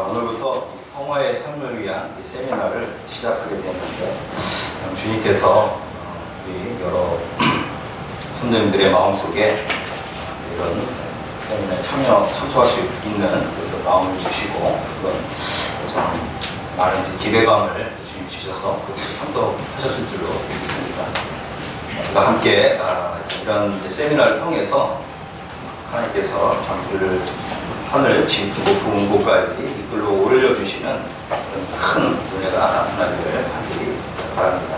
오늘부터 성화의 삶을 위한 이 세미나를 시작하게 되었는데, 주님께서 우리 여러 성도님들의 마음속에 이런 세미나에 참석할 수 있는 그런 마음을 주시고, 그런 참 많은 기대감을 주님 주셔서 그렇게 참석하셨을 줄로 믿습니다. 우리가 함께 이런 세미나를 통해서 하나님께서 참 우리를 하늘 짙고 높은 곳까지 이끌로 올려주시는 큰 은혜가 하나님을 간절히 바랍니다.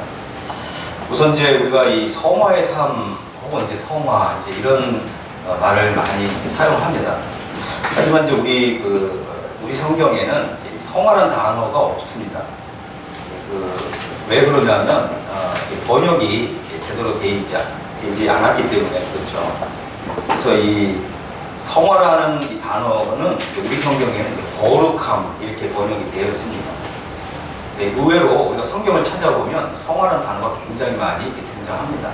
우선 우리가 이 성화의 삶 혹은 성화 이런 말을 많이 사용합니다. 하지만 우리 성경에는 성화란 단어가 없습니다. 왜 그러냐면 번역이 제대로 되지 않았기 때문에 그렇죠. 그래서 이 성화라는 이 단어는 우리 성경에는 거룩함 이렇게 번역이 되어 있습니다. 의외로 우리가 성경을 찾아보면 성화라는 단어가 굉장히 많이 등장합니다.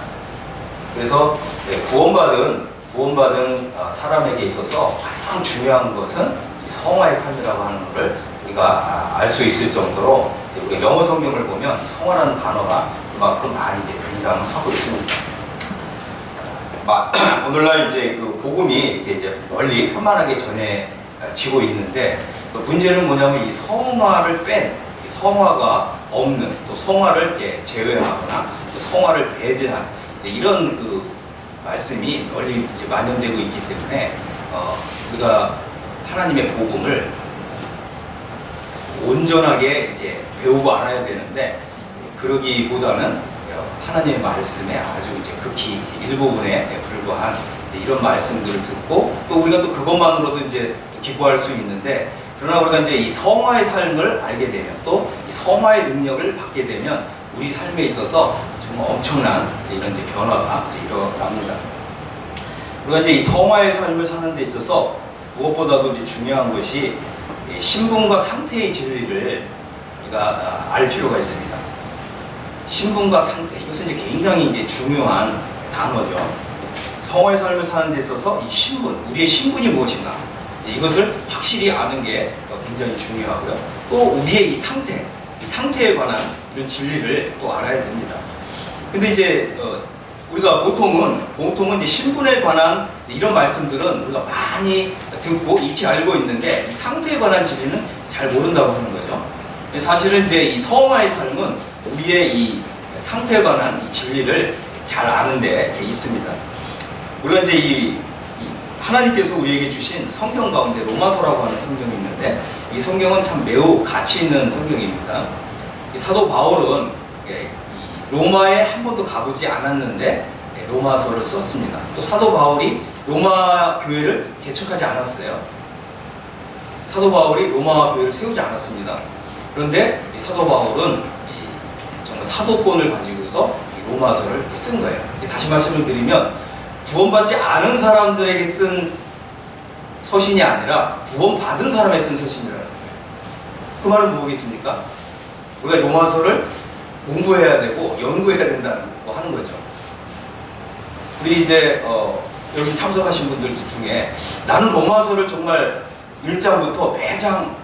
그래서 구원받은 사람에게 있어서 가장 중요한 것은 이 성화의 삶이라고 하는 것을 우리가 알 수 있을 정도로 우리가 영어 성경을 보면 이 성화라는 단어가 그만큼 많이 등장하고 있습니다. 오늘날 그 복음이 이렇게 널리 편만하게 전해지고 있는데, 문제는 뭐냐면 이 성화를 뺀, 성화가 없는, 또 성화를 이렇게 제외하거나 또 성화를 배제한 이런 말씀이 널리 만연되고 있기 때문에 우리가 하나님의 복음을 온전하게 배우고 알아야 되는데, 그러기보다는 하나님의 말씀에 아주 극히 일부분에 불과한 이런 말씀들을 듣고, 또 우리가 또 그것만으로도 기뻐할 수 있는데, 그러나 우리가 이 성화의 삶을 알게 되면, 또 이 성화의 능력을 받게 되면 우리 삶에 있어서 정말 엄청난 이런 변화가 일어납니다. 우리가 이 성화의 삶을 사는 데 있어서 무엇보다도 중요한 것이 신분과 상태의 진리를 우리가 알 필요가 있습니다. 신분과 상태, 이것은 굉장히 중요한 단어죠. 성화의 삶을 사는 데 있어서 이 신분, 우리의 신분이 무엇인가, 이것을 확실히 아는 게 굉장히 중요하고요. 또 우리의 이 상태에 관한 이런 진리를 또 알아야 됩니다. 근데 우리가 보통은 신분에 관한 이런 말씀들은 우리가 많이 듣고 익히 알고 있는데, 이 상태에 관한 진리는 잘 모른다고 하는 거죠. 사실은 이 성화의 삶은 우리의 이 상태에 관한 이 진리를 잘 아는 데 있습니다. 우리가 하나님께서 우리에게 주신 성경 가운데 로마서라고 하는 성경이 있는데, 이 성경은 참 매우 가치 있는 성경입니다. 이 사도 바울은 로마에 한 번도 가보지 않았는데 로마서를 썼습니다. 또 사도 바울이 로마 교회를 개척하지 않았어요. 사도 바울이 로마 교회를 세우지 않았습니다. 그런데 이 사도 바울은 정말 사도권을 가지고서 로마서를 쓴 거예요. 다시 말씀을 드리면, 구원받지 않은 사람들에게 쓴 서신이 아니라 구원받은 사람에게 쓴 서신이라는 거예요. 그 말은 뭐겠습니까? 우리가 로마서를 공부해야 되고 연구해야 된다는 거 하는 거죠. 우리 여기 참석하신 분들 중에 나는 로마서를 정말 1장부터 매장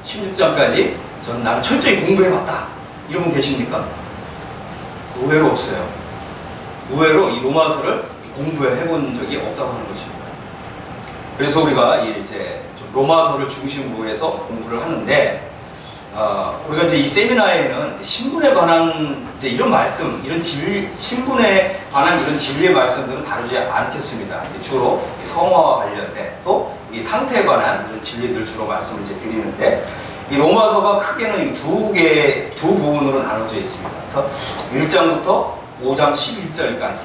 16장까지 나는 철저히 공부해봤다, 이런 분 계십니까? 의외로 없어요. 의외로 이 로마서를 공부해본 적이 없다고 하는 것입니다. 그래서 우리가 로마서를 중심으로 해서 공부를 하는데, 우리가 이 세미나에는 신분에 관한 이런 말씀, 이런 신분에 관한 이런 진리의 말씀들은 다루지 않겠습니다. 주로 성화와 관련된, 또 이 상태에 관한 이런 진리들 주로 말씀을 드리는데, 이 로마서가 크게는 두 부분으로 나눠져 있습니다. 그래서 1장부터 5장 11절까지,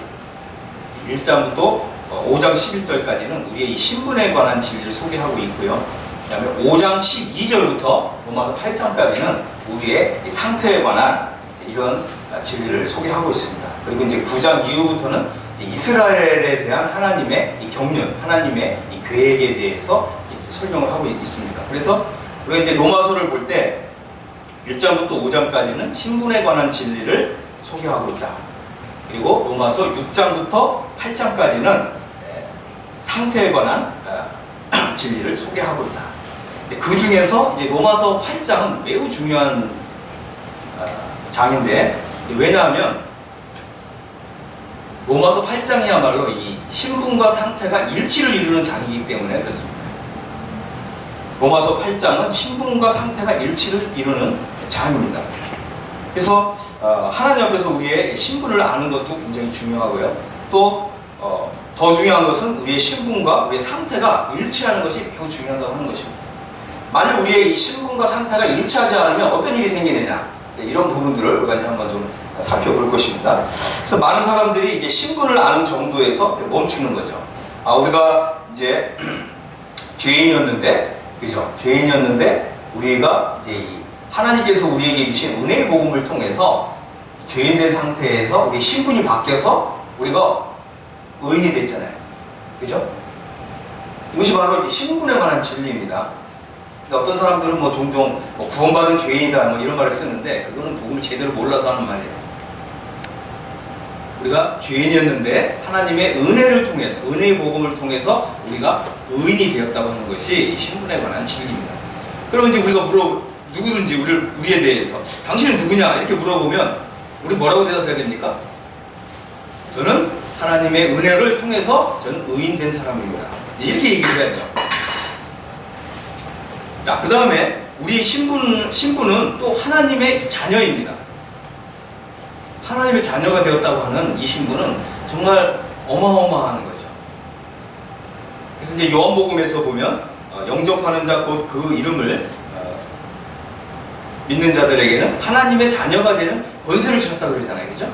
1장부터 5장 11절까지는 우리의 이 신분에 관한 진리를 소개하고 있고요. 그 다음에 5장 12절부터 로마서 8장까지는 우리의 상태에 관한 이런 진리를 소개하고 있습니다. 그리고 9장 이후부터는 이스라엘에 대한 하나님의 이 경륜, 하나님의 이 계획에 대해서 설명을 하고 있습니다. 그래서 우리가 로마서를 볼 때 1장부터 5장까지는 신분에 관한 진리를 소개하고 있다. 그리고 로마서 6장부터 8장까지는 상태에 관한 진리를 소개하고 있다. 그 중에서 이제 로마서 8장은 매우 중요한 장인데, 왜냐하면 로마서 8장이야말로 이 신분과 상태가 일치를 이루는 장이기 때문에 그렇습니다. 로마서 8장은 신분과 상태가 일치를 이루는 장입니다. 그래서 하나님 앞에서 우리의 신분을 아는 것도 굉장히 중요하고요. 또 더 중요한 것은 우리의 신분과 우리의 상태가 일치하는 것이 매우 중요하다고 하는 것입니다. 만약 우리의 이 신분과 상태가 일치하지 않으면 어떤 일이 생기느냐, 이런 부분들을 우리가 이제 한번 좀 살펴볼 것입니다. 그래서 많은 사람들이 이게 신분을 아는 정도에서 멈추는 거죠. 우리가 이제 죄인이었는데, 그죠? 죄인이었는데 우리가 이제 이 하나님께서 우리에게 주신 은혜의 복음을 통해서 죄인된 상태에서 우리 신분이 바뀌어서 우리가 의인이 됐잖아요. 그죠? 이것이 바로 이제 신분에 관한 진리입니다. 어떤 사람들은 뭐 종종 구원받은 죄인이다 뭐 이런 말을 쓰는데, 그거는 복음을 제대로 몰라서 하는 말이에요. 우리가 죄인이었는데 하나님의 은혜를 통해서, 은혜의 복음을 통해서 우리가 의인이 되었다고 하는 것이 신분에 관한 진리입니다. 그러면 이제 우리가 누구든지 우리에 대해서 당신은 누구냐 이렇게 물어보면 우리 뭐라고 대답해야 됩니까? 저는 하나님의 은혜를 통해서 저는 의인된 사람입니다. 이렇게 얘기를 해야죠. 자, 그 다음에 우리 신분은 또 하나님의 자녀입니다. 하나님의 자녀가 되었다고 하는 이 신분은 정말 어마어마한 거죠. 그래서 이제 요한복음에서 보면 영접하는 자 곧 그 이름을 믿는 자들에게는 하나님의 자녀가 되는 권세를 주셨다고 그러잖아요. 그죠?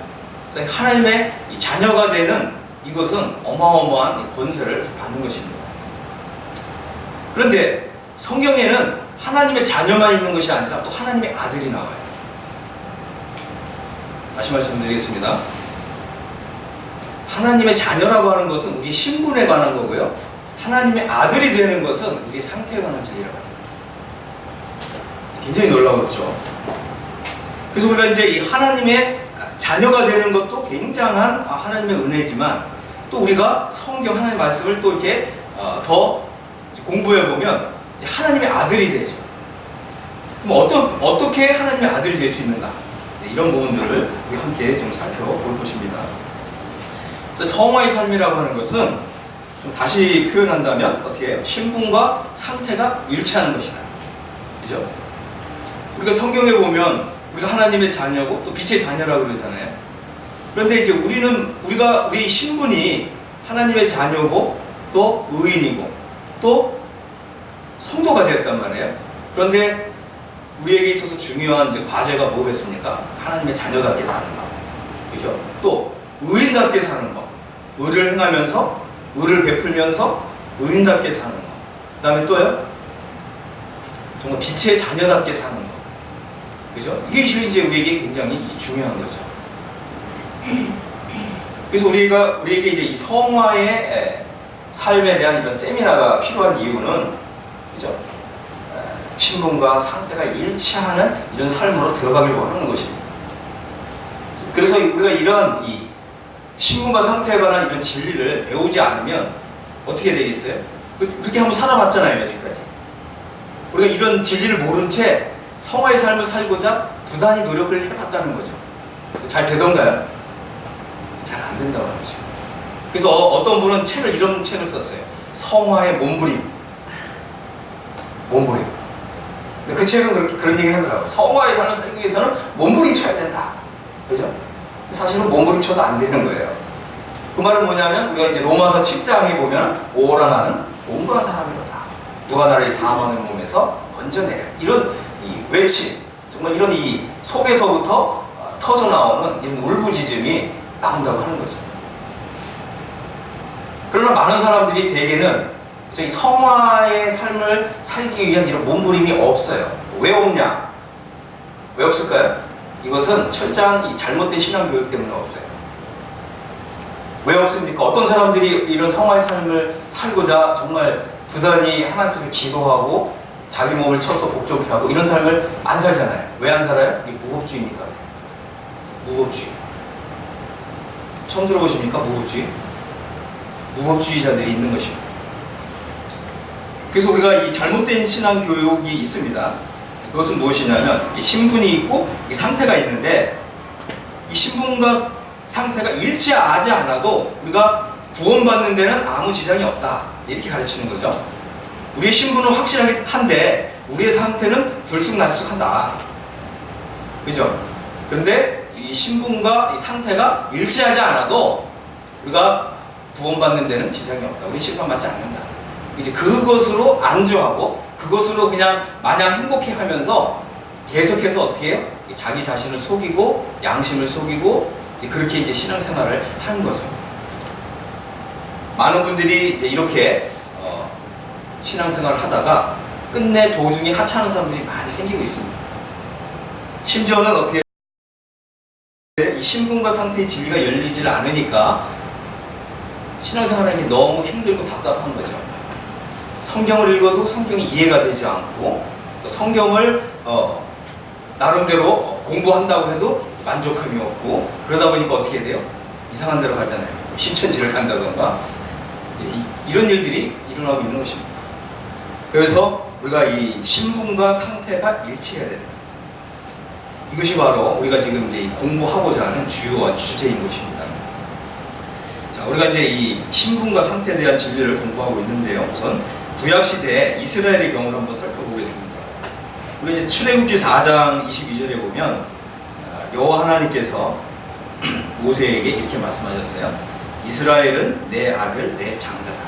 하나님의 이 자녀가 되는 이것은 어마어마한 권세를 받는 것입니다. 그런데 성경에는 하나님의 자녀만 있는 것이 아니라 또 하나님의 아들이 나와요. 다시 말씀드리겠습니다. 하나님의 자녀라고 하는 것은 우리 신분에 관한 거고요. 하나님의 아들이 되는 것은 우리 상태에 관한 진리라고 합니다. 굉장히 놀라웠죠. 그래서 우리가 이제 이 하나님의 자녀가 되는 것도 굉장한 하나님의 은혜지만, 또 우리가 성경 하나님의 말씀을 또 이렇게 더 공부해 보면 하나님의 아들이 되죠. 그럼 어떻게 하나님의 아들이 될 수 있는가? 이런 부분들을 우리 함께 좀 살펴볼 것입니다. 그래서 성화의 삶이라고 하는 것은 좀 다시 표현한다면 어떻게 해요? 신분과 상태가 일치하는 것이다. 그죠? 우리가 성경에 보면 우리가 하나님의 자녀고 또 빛의 자녀라고 그러잖아요. 그런데 이제 우리 신분이 하나님의 자녀고 또 의인이고 또 성도가 되었단 말이에요. 그런데 우리에게 있어서 중요한 이제 과제가 뭐겠습니까? 하나님의 자녀답게 사는 것. 그죠? 또 의인답게 사는 것. 의를 행하면서 의를 베풀면서 의인답게 사는 것. 그 다음에 또요? 정말 빛의 자녀답게 사는 것. 그죠? 이게 이제 우리에게 굉장히 중요한 거죠. 그래서 우리에게 이제 이 성화의 삶에 대한 이런 세미나가 필요한 이유는, 그죠? 신분과 상태가 일치하는 이런 삶으로 들어가길 원하는 것입니다. 그래서 우리가 이런 이 신분과 상태에 관한 이런 진리를 배우지 않으면 어떻게 되겠어요? 그렇게 한번 살아봤잖아요, 여지까지. 우리가 이런 진리를 모른 채 성화의 삶을 살고자 부단히 노력을 해봤다는 거죠. 잘 되던가요? 잘 안 된다고 하죠. 그래서 어떤 분은 이런 책을 썼어요. 성화의 몸부림. 근데 그 책은 그런 얘기를 하더라고요. 성화의 삶을 살기 위해서는 몸부림쳐야 된다. 그죠? 사실은 몸부림쳐도 안 되는 거예요. 그 말은 뭐냐면 우리가 이제 로마서 7장에 보면 오라 나는 온유한 사람이로다. 누가 나를 사망의 몸에서 건져내려. 이런 이 외침, 정말 이런 이 속에서부터 터져 나오는 이런 울부짖음이 나온다고 하는 거죠. 그러나 많은 사람들이 대개는 이 성화의 삶을 살기 위한 이런 몸부림이 없어요. 왜 없냐? 왜 없을까요? 이것은 철저한 이 잘못된 신앙 교육 때문에 없어요. 왜 없습니까? 어떤 사람들이 이런 성화의 삶을 살고자 정말 부단히 하나님께서 기도하고 자기 몸을 쳐서 복종케 하고 이런 삶을 안 살잖아요. 왜 안 살아요? 이게 무법주의니까. 무법주의. 처음 들어보십니까? 무법주의? 무법주의자들이 있는 것입니다. 그래서 우리가 이 잘못된 신앙 교육이 있습니다. 그것은 무엇이냐면 이 신분이 있고 이 상태가 있는데 이 신분과 상태가 일치하지 않아도 우리가 구원받는 데는 아무 지장이 없다. 이렇게 가르치는 거죠. 우리의 신분은 확실하게 한데 우리의 상태는 들쑥날쑥하다. 그죠? 그런데 이 신분과 이 상태가 일치하지 않아도 우리가 구원받는 데는 지장이 없다. 우리 심판받지 않는다. 이제 그것으로 안주하고 그것으로 그냥 마냥 행복해하면서 계속해서 어떻게 해요? 자기 자신을 속이고 양심을 속이고 이제 그렇게 이제 신앙생활을 하는 거죠. 많은 분들이 이제 이렇게 신앙생활을 하다가 끝내 도중에 하차하는 사람들이 많이 생기고 있습니다. 심지어는 어떻게 이 신분과 상태의 진리가 열리질 않으니까 신앙생활하기 너무 힘들고 답답한 거죠. 성경을 읽어도 성경이 이해가 되지 않고 또 성경을 나름대로 공부한다고 해도 만족함이 없고 그러다 보니까 어떻게 돼요? 이상한 데로 가잖아요. 신천지를 간다던가 이런 일들이 일어나고 있는 것입니다. 그래서 우리가 이 신분과 상태가 일치해야 된다. 이것이 바로 우리가 지금 이제 공부하고자 하는 주요한 주제인 것입니다. 자, 우리가 이제 이 신분과 상태에 대한 진리를 공부하고 있는데요. 우선 구약 시대의 이스라엘의 경우를 한번 살펴보겠습니다. 우리 이제 출애굽기 4장 22절에 보면 여호와 하나님께서 모세에게 이렇게 말씀하셨어요. 이스라엘은 내 아들, 내 장자다.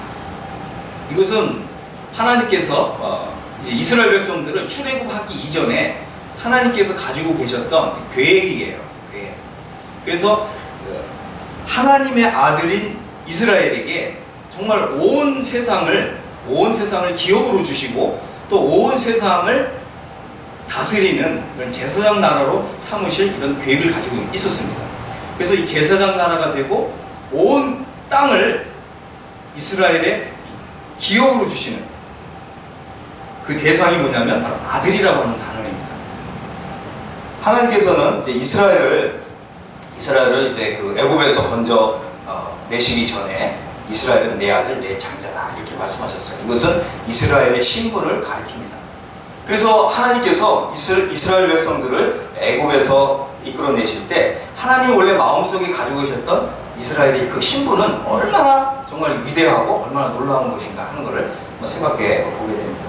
이것은 하나님께서 이제 이스라엘 백성들을 출애굽하기 이전에 하나님께서 가지고 계셨던 계획이에요. 계획. 그래서 하나님의 아들인 이스라엘에게 정말 온 세상을 기업으로 주시고 또 온 세상을 다스리는 그런 제사장 나라로 삼으실 이런 계획을 가지고 있었습니다. 그래서 이 제사장 나라가 되고 온 땅을 이스라엘의 기업으로 주시는 그 대상이 뭐냐면 바로 아들이라고 하는 단어입니다. 하나님께서는 이제 이스라엘을 이제 그 애굽에서 건져 내시기 전에 이스라엘은 내 아들, 내 장자다 이렇게 말씀하셨어요. 이것은 이스라엘의 신분을 가리킵니다. 그래서 하나님께서 이스라엘 백성들을 애굽에서 이끌어내실 때 하나님이 원래 마음속에 가지고 계셨던 이스라엘의 그 신분은 얼마나 정말 위대하고 얼마나 놀라운 것인가 하는 것을 한번 생각해 보게 됩니다.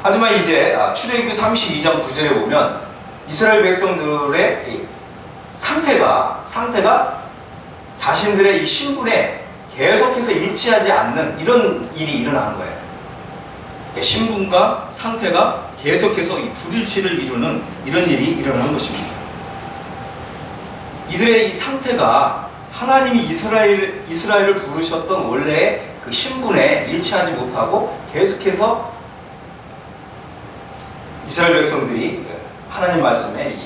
하지만 이제 출애굽기 32장 9절에 보면 이스라엘 백성들의 상태가 자신들의 이 신분에 계속해서 일치하지 않는 이런 일이 일어나는 거예요. 신분과 상태가 계속해서 이 불일치를 이루는 이런 일이 일어나는 것입니다. 이들의 이 상태가 하나님이 이스라엘을 부르셨던 원래의 그 신분에 일치하지 못하고 계속해서 이스라엘 백성들이 하나님 말씀에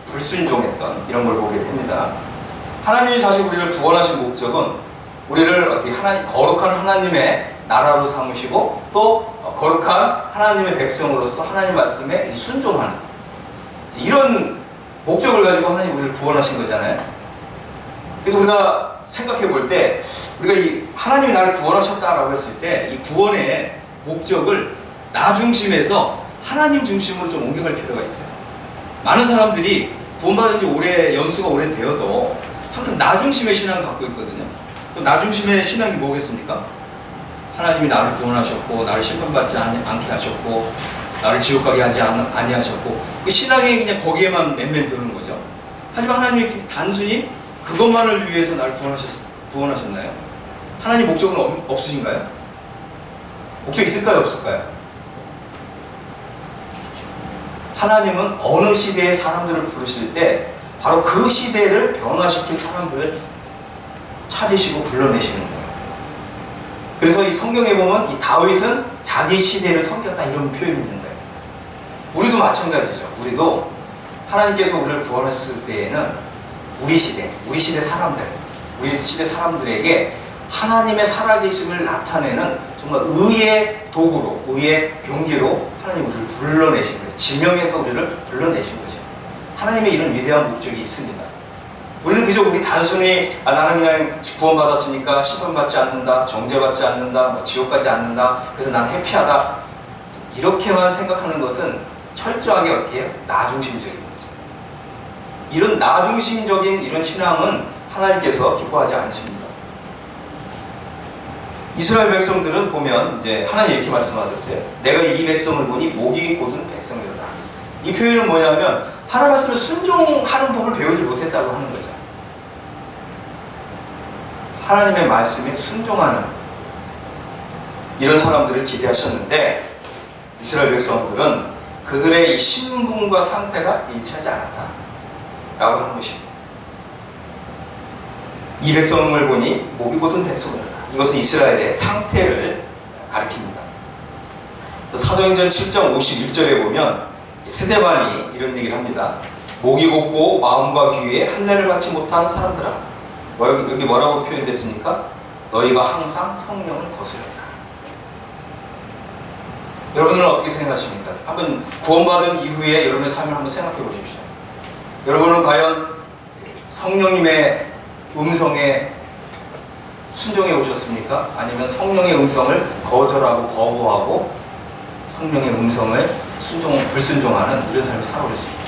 불순종했던 이런 걸 보게 됩니다. 하나님이 사실 우리를 구원하신 목적은 우리를 어떻게 거룩한 하나님의 나라로 삼으시고 또 거룩한 하나님의 백성으로서 하나님 말씀에 순종하는 이런 목적을 가지고 하나님 우리를 구원하신 거잖아요. 그래서 우리가 생각해 볼 때 우리가 이 하나님이 나를 구원하셨다라고 했을 때 이 구원의 목적을 나 중심에서 하나님 중심으로 좀 옮겨갈 필요가 있어요. 많은 사람들이 구원받은 지 연수가 오래되어도 항상 나 중심의 신앙을 갖고 있거든요. 그럼 나 중심의 신앙이 뭐겠습니까? 하나님이 나를 구원하셨고 나를 심판받지 않게 하셨고 나를 지옥 가게 하지 아니하셨고 그 신앙이 그냥 거기에만 맴맴 도는 거죠. 하지만 하나님이 단순히 그것만을 위해서 나를 구원하셨나요? 하나님 목적은 없으신가요? 목적 있을까요? 없을까요? 하나님은 어느 시대의 사람들을 부르실 때 바로 그 시대를 변화시킬 사람들을 찾으시고 불러내시는 거예요. 그래서 이 성경에 보면 이 다윗은 자기 시대를 섬겼다 이런 표현이 있는 거예요. 우리도 마찬가지죠. 우리도 하나님께서 우리를 구원하셨을 때에는 우리 시대 사람들에게 하나님의 살아계심을 나타내는 정말 의의 도구로, 의의 병기로 하나님 우리를 불러내신 거예요. 지명해서 우리를 불러내신 거죠. 하나님의 이런 위대한 목적이 있습니다. 우리는 그저 우리 단순히 나는 그냥 구원받았으니까 심판받지 않는다, 정죄받지 않는다, 뭐 지옥 가지 않는다, 그래서 나는 해피하다, 이렇게만 생각하는 것은 철저하게 어떻게 해요? 나중심적인 거죠. 이런 나중심적인 이런 신앙은 하나님께서 기뻐하지 않으십니다. 이스라엘 백성들은 보면 이제 하나님 이렇게 말씀하셨어요. 내가 이 백성을 보니 목이 곧은 백성이로다. 이 표현은 뭐냐면 하나님 말씀을 순종하는 법을 배우지 못했다고 하는 거죠. 하나님의 말씀에 순종하는 이런 사람들을 기대하셨는데 이스라엘 백성들은 그들의 이 신분과 상태가 일치하지 않았다 라고 하는 것입니다. 이 백성을 보니 목이 곧은 백성이로다. 이것은 이스라엘의 상태를 가리킵니다. 사도행전 7장 51절에 보면 스데반이 이런 얘기를 합니다. 목이 곧고 마음과 귀에 할례를 받지 못한 사람들아. 여기 뭐라고 표현됐습니까? 너희가 항상 성령을 거스렸다. 여러분은 어떻게 생각하십니까? 한번 구원받은 이후에 여러분의 삶을 한번 생각해 보십시오. 여러분은 과연 성령님의 음성에 순종해 오셨습니까? 아니면 성령의 음성을 거절하고 거부하고 성령의 음성을 불순종하는 이런 삶을 살아오셨습니다.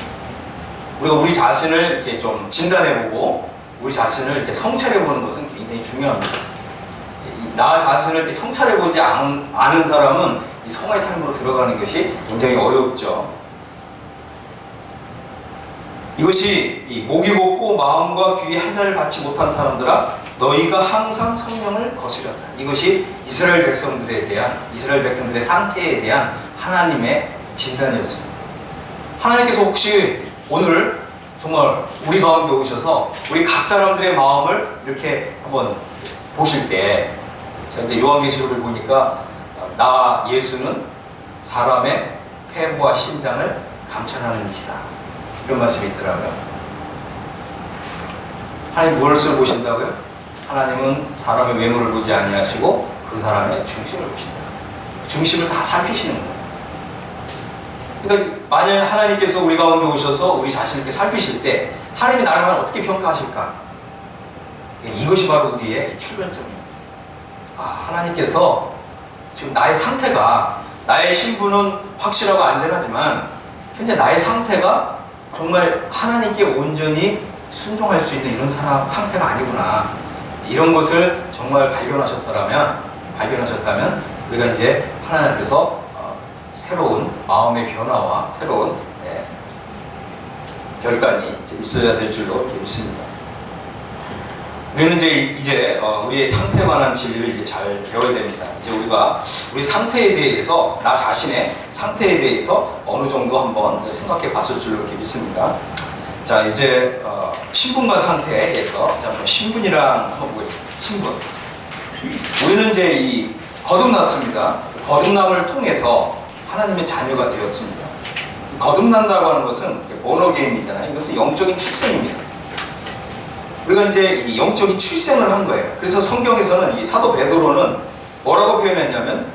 우리가 우리 자신을 이렇게 좀 진단해보고 우리 자신을 이렇게 성찰해보는 것은 굉장히 중요합니다. 나 자신을 이렇게 성찰해보지 않은 사람은 이 성화의 삶으로 들어가는 것이 굉장히 어렵죠. 이것이 이 목이 곧고 마음과 귀에 할례를 받지 못한 사람들아 너희가 항상 성령을 거스렸다. 이것이 이스라엘 백성들의 상태에 대한 하나님의 진단이었습니다. 하나님께서 혹시 오늘 정말 우리 가운데 오셔서 우리 각 사람들의 마음을 이렇게 한번 보실 때, 제가 이제 요한계시록을 보니까 나 예수는 사람의 폐부와 심장을 감찰하는 이시다, 이런 말씀이 있더라고요. 하나님 무엇을 보신다고요? 하나님은 사람의 외모를 보지 아니하시고 그 사람의 중심을 보신다. 중심을 다 살피시는 거예요. 그러니까 만약 하나님께서 우리 가운데 오셔서 우리 자신을 살피실 때 하나님이 나를 어떻게 평가하실까? 이것이 바로 우리의 출발점입니다. 하나님께서 지금 나의 상태가, 나의 신분은 확실하고 안전하지만 현재 나의 상태가 정말 하나님께 온전히 순종할 수 있는 이런 상태가 아니구나, 이런 것을 정말 발견하셨다면 우리가 이제 하나님께서 새로운 마음의 변화와 새로운 결단이 있어야 될 줄로 이렇게 믿습니다. 우리는 이제 우리의 상태에 관한 진리를 이제 잘 배워야 됩니다. 이제 우리가 우리 상태에 대해서, 나 자신의 상태에 대해서 어느 정도 한번 생각해 봤을 줄로 이렇게 믿습니다. 자, 이제 신분과 상태에서 신분이랑 한번 보겠습니다. 신분. 우리는 이제 거듭났습니다. 그래서 거듭남을 통해서 하나님의 자녀가 되었습니다. 거듭난다고 하는 것은 본어게인이잖아요. 이것은 영적인 출생입니다. 우리가 이제 이 영적인 출생을 한 거예요. 그래서 성경에서는 이 사도 베드로는 뭐라고 표현했냐면,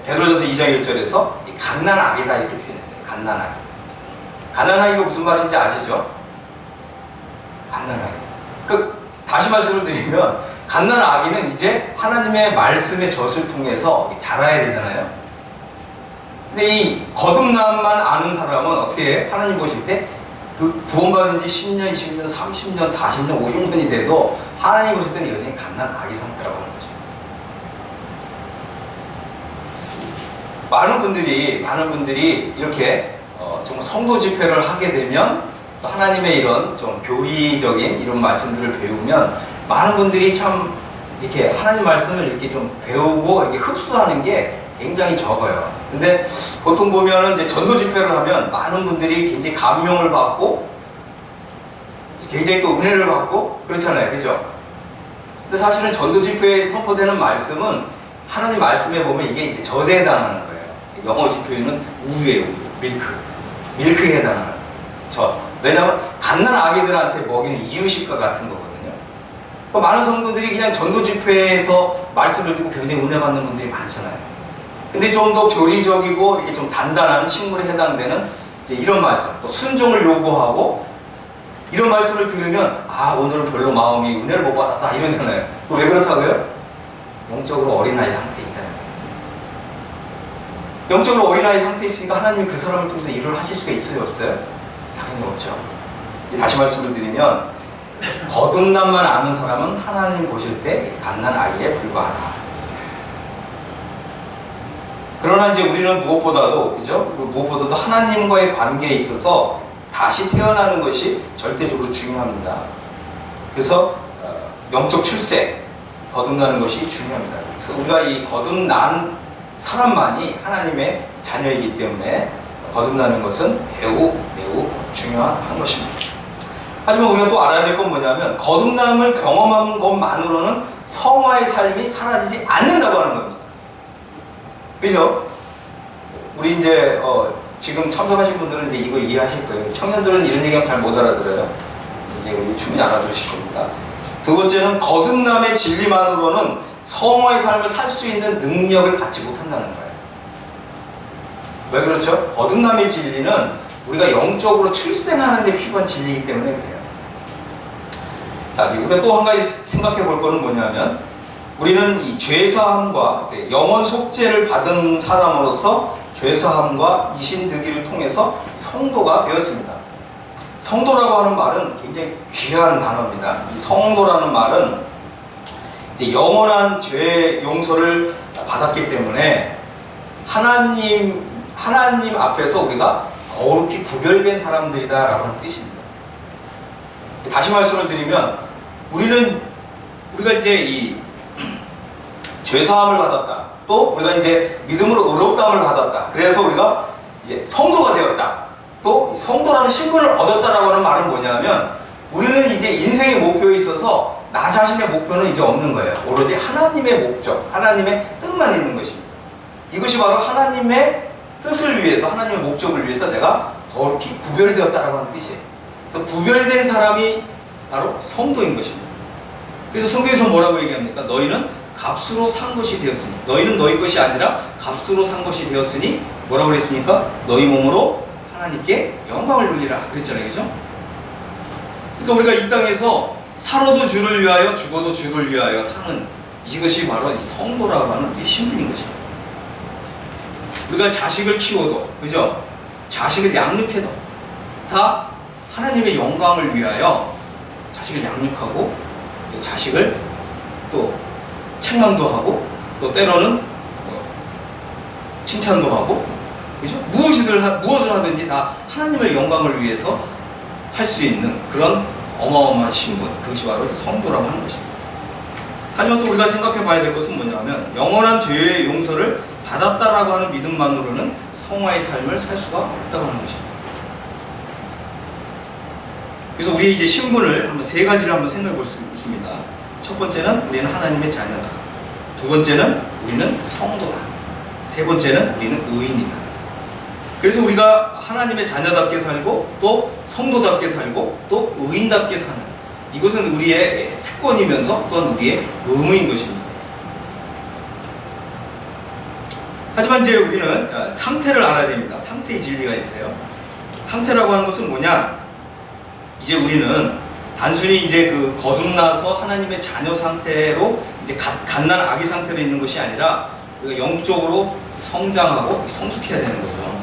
베드로전서 2장 1절에서 갓난아기다 이렇게 표현했어요. 갓난아기. 갓난아기가 무슨 말인지 아시죠? 갓난아기. 다시 말씀을 드리면, 갓난아기는 이제 하나님의 말씀의 젖을 통해서 자라야 되잖아요. 근데 이 거듭남만 아는 사람은 어떻게 해? 하나님 보실 때 그 구원받은 지 10년, 20년, 30년, 40년, 50년이 돼도 하나님 보실 때는 여전히 갓난아기 상태라고 하는 거죠. 많은 분들이 이렇게 정말 성도 집회를 하게 되면 또 하나님의 이런 좀 교리적인 이런 말씀들을 배우면 많은 분들이 참 이렇게 하나님 말씀을 이렇게 좀 배우고 이렇게 흡수하는 게 굉장히 적어요. 근데 보통 보면은 이제 전도 집회를 하면 많은 분들이 굉장히 감명을 받고 굉장히 또 은혜를 받고 그렇잖아요. 그죠? 근데 사실은 전도 집회에 선포되는 말씀은 하나님 말씀에 보면 이게 이제 젖에 해당하는 거예요. 영어식 표현은 우유예요. 우유. 밀크에 해당하는 젖. 왜냐하면 갓난 아기들한테 먹이는 이유식과 같은 거거든요. 많은 성도들이 그냥 전도 집회에서 말씀을 듣고 굉장히 은혜 받는 분들이 많잖아요. 근데 좀 더 교리적이고 이렇게 좀 단단한 식물에 해당되는 이제 이런 말씀, 또 순종을 요구하고 이런 말씀을 들으면 아 오늘은 별로 마음이 은혜를 못 받았다 이러잖아요. 왜 그렇다고요? 영적으로 어린아이 상태에 있다는 거예요. 영적으로 어린아이 상태에 있으니까 하나님이 그 사람을 통해서 일을 하실 수가 있어요? 없어요? 당연히 없죠. 다시 말씀을 드리면 거듭남만 아는 사람은 하나님 보실 때 갓난 아이에 불과하다. 그러나 이제 우리는 무엇보다도 그죠? 무엇보다도 하나님과의 관계에 있어서 다시 태어나는 것이 절대적으로 중요합니다. 그래서 영적 출세, 거듭나는 것이 중요합니다. 그래서 우리가 이 거듭난 사람만이 하나님의 자녀이기 때문에 거듭나는 것은 매우 중요한 것입니다. 하지만 우리가 또 알아야 될 건 뭐냐면 거듭남을 경험한 것만으로는 성화의 삶이 사라지지 않는다고 하는 겁니다. 그죠? 우리 이제 지금 참석하신 분들은 이제 이거 이해하실 거예요. 청년들은 이런 얘기하면 잘 못 알아들어요. 이제 우리 충분히 알아들으실 겁니다. 두 번째는 거듭남의 진리만으로는 성화의 삶을 살 수 있는 능력을 받지 못한다는 거예요. 왜 그렇죠? 거듭남의 진리는 우리가 영적으로 출생하는 데 필요한 진리이기 때문에 그래요. 자, 지금 우리가 또 한 가지 생각해 볼 거는 뭐냐면 우리는 이 죄사함과 영원 속죄를 받은 사람으로서 죄사함과 이신득의를 통해서 성도가 되었습니다. 성도라고 하는 말은 굉장히 귀한 단어입니다. 이 성도라는 말은 이제 영원한 죄 용서를 받았기 때문에 하나님 앞에서 우리가 거룩히 구별된 사람들이다라고 하는 뜻입니다. 다시 말씀을 드리면 우리가 이제 이 죄사함을 받았다. 또 우리가 이제 믿음으로 의롭다함을 받았다. 그래서 우리가 이제 성도가 되었다. 또 성도라는 신분을 얻었다라고 하는 말은 뭐냐면 우리는 이제 인생의 목표에 있어서 나 자신의 목표는 이제 없는 거예요. 오로지 하나님의 목적, 하나님의 뜻만 있는 것입니다. 이것이 바로 하나님의 뜻을 위해서, 하나님의 목적을 위해서 내가 거룩히 구별되었다라고 하는 뜻이에요. 그래서 구별된 사람이 바로 성도인 것입니다. 그래서 성경에서 뭐라고 얘기합니까? 너희는 값으로 산 것이 되었으니, 너희는 너희 것이 아니라 값으로 산 것이 되었으니 뭐라고 그랬습니까? 너희 몸으로 하나님께 영광을 돌리라 그랬잖아요. 그죠? 그러니까 우리가 이 땅에서 살아도 주를 위하여 죽어도 주를 위하여 사는 이것이 바로 이 성도라고 하는 우리의 신분인 것입니다. 우리가 자식을 키워도, 그죠? 자식을 양육해도 다 하나님의 영광을 위하여 자식을 양육하고 자식을 또 책망도 하고 또 때로는 칭찬도 하고, 그죠? 무엇을 하든지 다 하나님의 영광을 위해서 할 수 있는 그런 어마어마한 신분, 그것이 바로 성도라고 하는 것입니다. 하지만 또 우리가 생각해 봐야 될 것은 뭐냐면 영원한 죄의 용서를 받았다라고 하는 믿음만으로는 성화의 삶을 살 수가 없다고 하는 것입니다. 그래서 우리의 이제 신분을 한번 세 가지를 한번 생각해 볼 수 있습니다. 첫 번째는 우리는 하나님의 자녀다. 두 번째는 우리는 성도다. 세 번째는 우리는 의인이다. 그래서 우리가 하나님의 자녀답게 살고 또 성도답게 살고 또 의인답게 사는, 이것은 우리의 특권이면서 또한 우리의 의무인 것입니다. 하지만 이제 우리는 상태를 알아야 됩니다. 상태의 진리가 있어요. 상태라고 하는 것은 뭐냐? 이제 우리는 단순히 이제 그 거듭나서 하나님의 자녀 상태로 이제 갓난 아기 상태로 있는 것이 아니라 우리가 영적으로 성장하고 성숙해야 되는 거죠.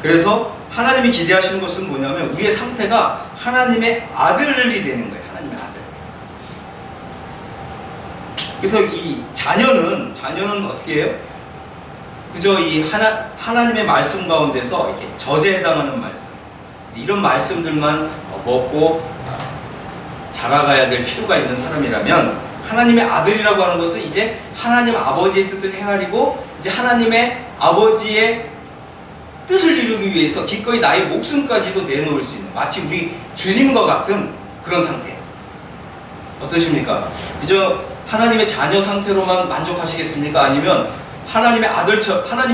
그래서 하나님이 기대하시는 것은 뭐냐면 우리의 상태가 하나님의 아들이 되는 거예요. 하나님의 아들. 그래서 이 자녀는 어떻게 해요? 그저 이 하나님의 말씀 가운데서 이렇게 저제에 해당하는 말씀, 이런 말씀들만 먹고 자라가야 될 필요가 있는 사람이라면, 하나님의 아들이라고 하는 것은 이제 하나님 아버지의 뜻을 헤아리고 이제 하나님의 아버지의 뜻을 이루기 위해서 기꺼이 나의 목숨까지도 내놓을 수 있는, 마치 우리 주님과 같은 그런 상태. 어떠십니까? 그저 하나님의 자녀 상태로만 만족하시겠습니까? 아니면 하나님의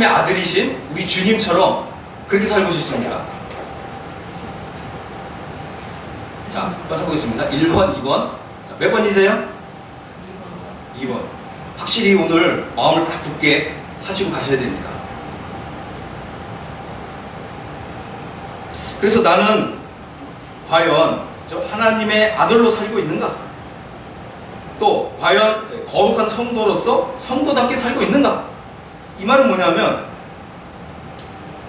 아들이신 우리 주님처럼 그렇게 살고 싶습니까? 자, 한번 해보겠습니다. 1번, 2번. 자, 몇 번이세요? 2번. 확실히 오늘 마음을 딱 굳게 하시고 가셔야 됩니다. 그래서 나는 과연 하나님의 아들로 살고 있는가? 또 과연 거룩한 성도로서 성도답게 살고 있는가? 이 말은 뭐냐면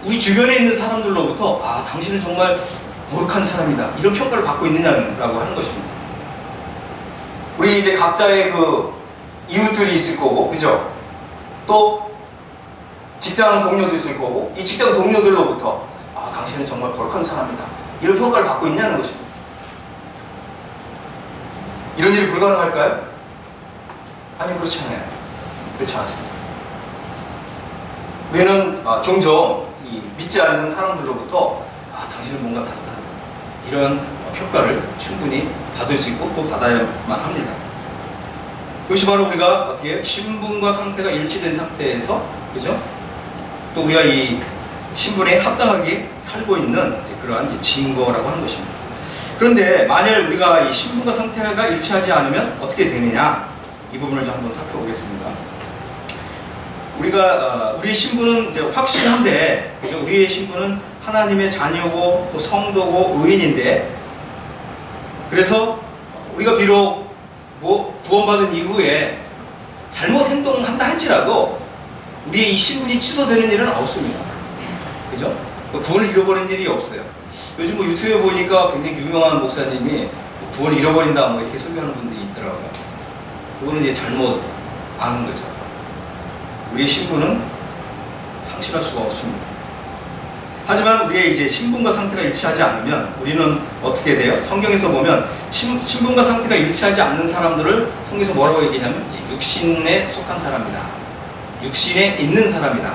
우리 주변에 있는 사람들로부터 아, 당신은 정말 거룩한 사람이다, 이런 평가를 받고 있느냐라고 하는 것입니다. 우리 이제 각자의 그 이웃들이 있을 거고, 그죠? 또 직장 동료도 있을 거고, 이 직장 동료들로부터 아, 당신은 정말 거룩한 사람이다, 이런 평가를 받고 있냐는 것입니다. 이런 일이 불가능할까요? 아니, 그렇지 않아요. 그렇지 않습니다. 우리는 종종 이 믿지 않는 사람들로부터 아, 당신은 뭔가 다르다, 이런 평가를 충분히 받을 수 있고 또 받아야만 합니다. 그것이 바로 우리가 어떻게 신분과 상태가 일치된 상태에서, 그죠? 또 우리가 이 신분에 합당하게 살고 있는 그러한 증거라고 하는 것입니다. 그런데 만일 우리가 이 신분과 상태가 일치하지 않으면 어떻게 되느냐, 이 부분을 좀 한번 살펴보겠습니다. 우리의 신분은 이제 확실한데, 그죠? 우리의 신분은 하나님의 자녀고 또 성도고 의인인데, 그래서 우리가 비록 구원받은 이후에 잘못 행동한다 할지라도 우리의 이 신분이 취소되는 일은 없습니다. 그죠? 구원을 잃어버린 일이 없어요. 요즘 유튜브에 보니까 굉장히 유명한 목사님이 구원을 잃어버린다 이렇게 설교하는 분들이 있더라고요. 그거는 이제 잘못 아는 거죠. 우리의 신분은 상실할 수가 없습니다. 하지만 우리의 이제 신분과 상태가 일치하지 않으면 우리는 어떻게 돼요? 성경에서 보면 신분과 상태가 일치하지 않는 사람들을 성경에서 뭐라고 얘기하냐면 육신에 속한 사람이다, 육신에 있는 사람이다,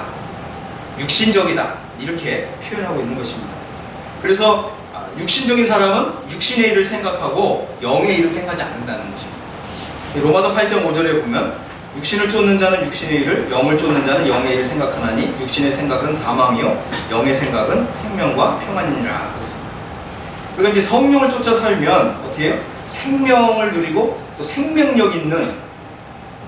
육신적이다, 이렇게 표현하고 있는 것입니다. 그래서 육신적인 사람은 육신의 일을 생각하고 영의 일을 생각하지 않는다는 것입니다. 로마서 8장 5절에 보면 육신을 쫓는 자는 육신의 일을, 영을 쫓는 자는 영의 일을 생각하나니 육신의 생각은 사망이요 영의 생각은 생명과 평안이니라 그랬습니다. 그러니까 이제 성령을 쫓아 살면 어떻게 해요? 생명을 누리고 또 생명력 있는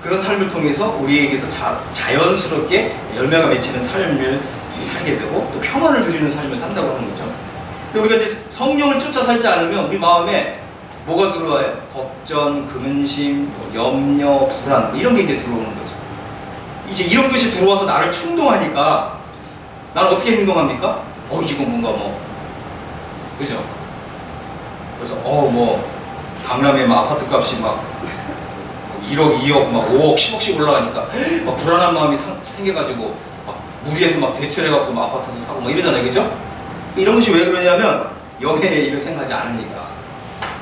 그런 삶을 통해서 우리에게서 자연스럽게 열매가 맺히는 삶을 살게 되고 또 평안을 누리는 삶을 산다고 하는 거죠. 근데 우리가 이제 성령을 쫓아 살지 않으면 우리 마음에 뭐가 들어와요? 걱정, 근심, 염려, 불안, 이런 게 이제 들어오는 거죠. 이제 이런 것이 들어와서 나를 충동하니까 나는 어떻게 행동합니까? 이거 뭔가 그죠? 그래서 강남에 아파트 값이 1억, 2억, 5억, 10억씩 올라가니까 불안한 마음이 생겨가지고 무리해서 대출해갖고 아파트도 사고 이러잖아요, 그죠? 이런 것이 왜 그러냐면 영의 일을 생각하지 않으니까.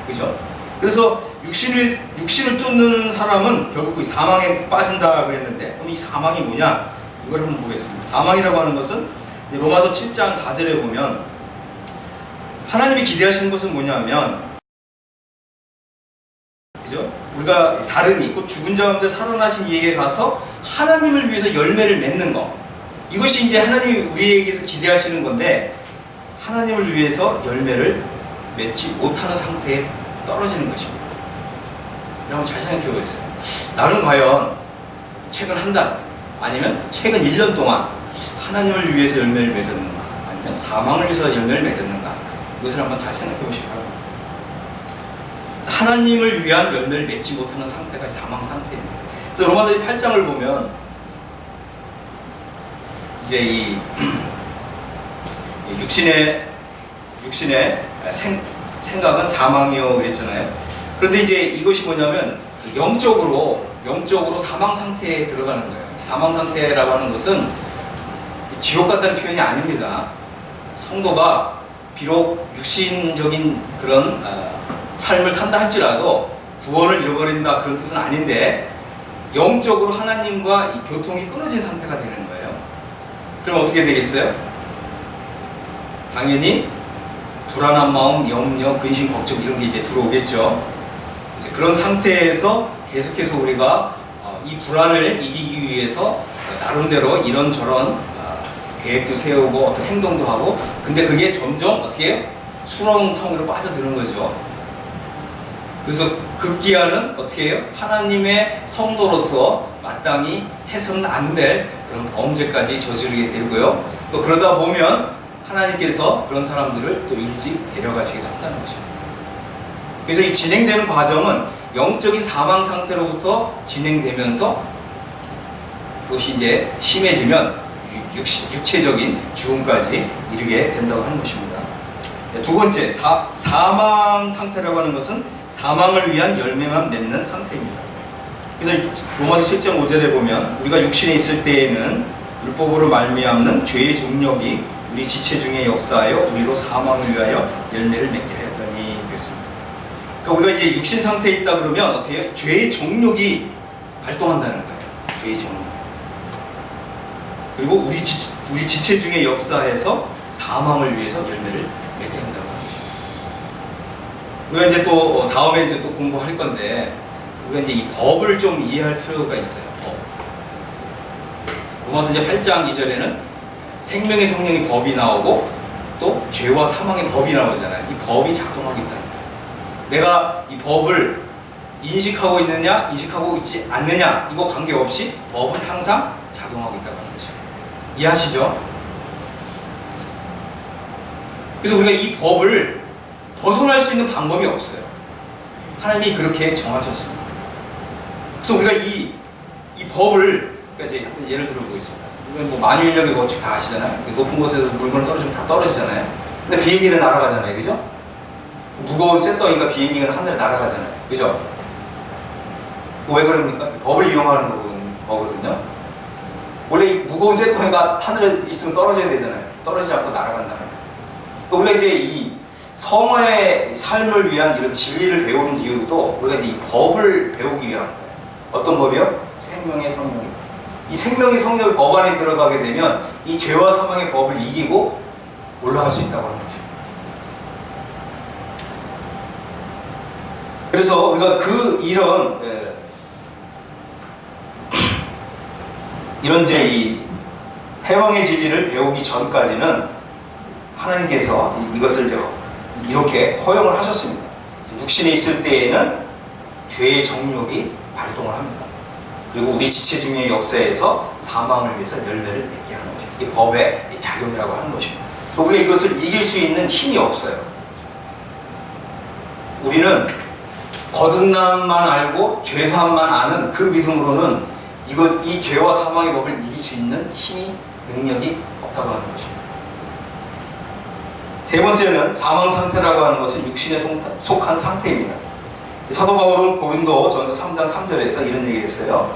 그죠? 그래서 육신을 쫓는 사람은 결국 사망에 빠진다 그랬는데, 그럼 이 사망이 뭐냐? 이걸 한번 보겠습니다. 사망이라고 하는 것은 로마서 7장 4절에 보면 하나님이 기대하시는 것은 뭐냐면, 그죠? 우리가 다르니 곧 죽은 자 가운데 살아나신 이에게 가서 하나님을 위해서 열매를 맺는 것, 이것이 이제 하나님이 우리에게서 기대하시는 건데, 하나님을 위해서 열매를 맺지 못하는 상태에 떨어지는 것입니다. 여러분 잘 생각해 보세요. 나는 과연 최근 한 달 아니면 최근 1년 동안 하나님을 위해서 열매를 맺었는가, 아니면 사망을 위해서 열매를 맺었는가, 이것을 한번 잘 생각해 보시기 바랍니다. 하나님을 위한 열매를 맺지 못하는 상태가 사망 상태입니다. 그래서 로마서 8장을 보면 이제 이 육신의 생각은 사망이요 그랬잖아요. 그런데 이제 이것이 뭐냐면 영적으로 사망 상태에 들어가는 거예요. 사망 상태라고 하는 것은 지옥 같다는 표현이 아닙니다. 성도가 비록 육신적인 그런 삶을 산다 할지라도 구원을 잃어버린다 그런 뜻은 아닌데, 영적으로 하나님과 이 교통이 끊어진 상태가 되는 거예요. 그럼 어떻게 되겠어요? 당연히 불안한 마음, 염려, 근심, 걱정 이런 게 이제 들어오겠죠. 이제 그런 상태에서 계속해서 우리가 이 불안을 이기기 위해서 나름대로 이런저런 계획도 세우고 또 행동도 하고, 근데 그게 점점 어떻게 해요? 수렁텅이로 빠져드는 거죠. 그래서 급기야는 어떻게 해요? 하나님의 성도로서 마땅히 해서는 안 될 그런 범죄까지 저지르게 되고요. 또 그러다 보면 하나님께서 그런 사람들을 또 일찍 데려가시기도 한다는 것입니다. 그래서 이 진행되는 과정은 영적인 사망 상태로부터 진행되면서 그것이 이제 심해지면 육체적인 죽음까지 이르게 된다고 하는 것입니다. 두 번째, 사망 상태라고 하는 것은 사망을 위한 열매만 맺는 상태입니다. 그래서 로마서 7장 5절에 보면 우리가 육신에 있을 때에는 율법으로 말미암는 죄의 종력이 우리 지체 중에 역사하여 우리로 사망을 위하여 열매를 맺게 하였더니 그랬습니다. 그러니까 우리가 이제 육신 상태에 있다 그러면 어떻게 해요? 죄의 종력이 발동한다는 거예요. 죄의 종력. 그리고 우리 지체 중에 역사해서 사망을 위해서 열매를 맺게 한다고 하는 것입니다. 우리가 이제 또 다음에 이제 또 공부할 건데 우리가 이제 이 법을 좀 이해할 필요가 있어요. 법. 로마서 이제 8장 2절에는 생명의 성령의 법이 나오고 또 죄와 사망의 법이 나오잖아요. 이 법이 작동하고 있다는 거예요. 내가 이 법을 인식하고 있느냐, 인식하고 있지 않느냐 이거 관계없이 법은 항상 작용하고 있다고 하는 것입니다. 이해하시죠? 그래서 우리가 이 법을 벗어날 수 있는 방법이 없어요. 하나님이 그렇게 정하셨습니다. 그래서 우리가 이 법을 그러니까 이제 예를 들어 보겠습니다. 우리가 뭐 만유인력의 법칙 다 아시잖아요. 높은 곳에서 물건을 떨어지면 다 떨어지잖아요. 근데 비행기는 날아가잖아요, 그죠? 무거운 쇳덩이가 비행기는 하늘에 날아가잖아요, 그죠? 왜 그럽니까? 법을 이용하는 거거든요. 원래 이 무거운 쇳덩이가 하늘에 있으면 떨어져야 되잖아요. 떨어지지 않고 날아간다는 거예요. 우리가 이제 이 성화의 삶을 위한 이런 진리를 배우는 이유도 우리가 이제 이 법을 배우기 위한 거예요. 어떤 법이요? 생명의 성령의 법. 이 생명의 성령의 법 안에 들어가게 되면 이 죄와 사망의 법을 이기고 올라갈 수 있다고 하는 거죠. 그래서 우리가 이런 이제 이 해방의 진리를 배우기 전까지는 하나님께서 이것을 이렇게 허용을 하셨습니다. 육신에 있을 때에는 죄의 정욕이 발동을 합니다. 그리고 우리 지체 중의 역사에서 사망을 위해서 열매를 맺게 하는 것입니다. 이 법의 작용이라고 하는 것입니다. 우리가 이것을 이길 수 있는 힘이 없어요. 우리는 거듭남만 알고 죄사함만 아는 그 믿음으로는 이 죄와 사망의 법을 이길 수 있는 힘이, 능력이 없다고 하는 것입니다. 세 번째는 사망 상태라고 하는 것은 육신에 속한 상태입니다. 사도 바울은 고린도 전서 3장 3절에서 이런 얘기를 했어요.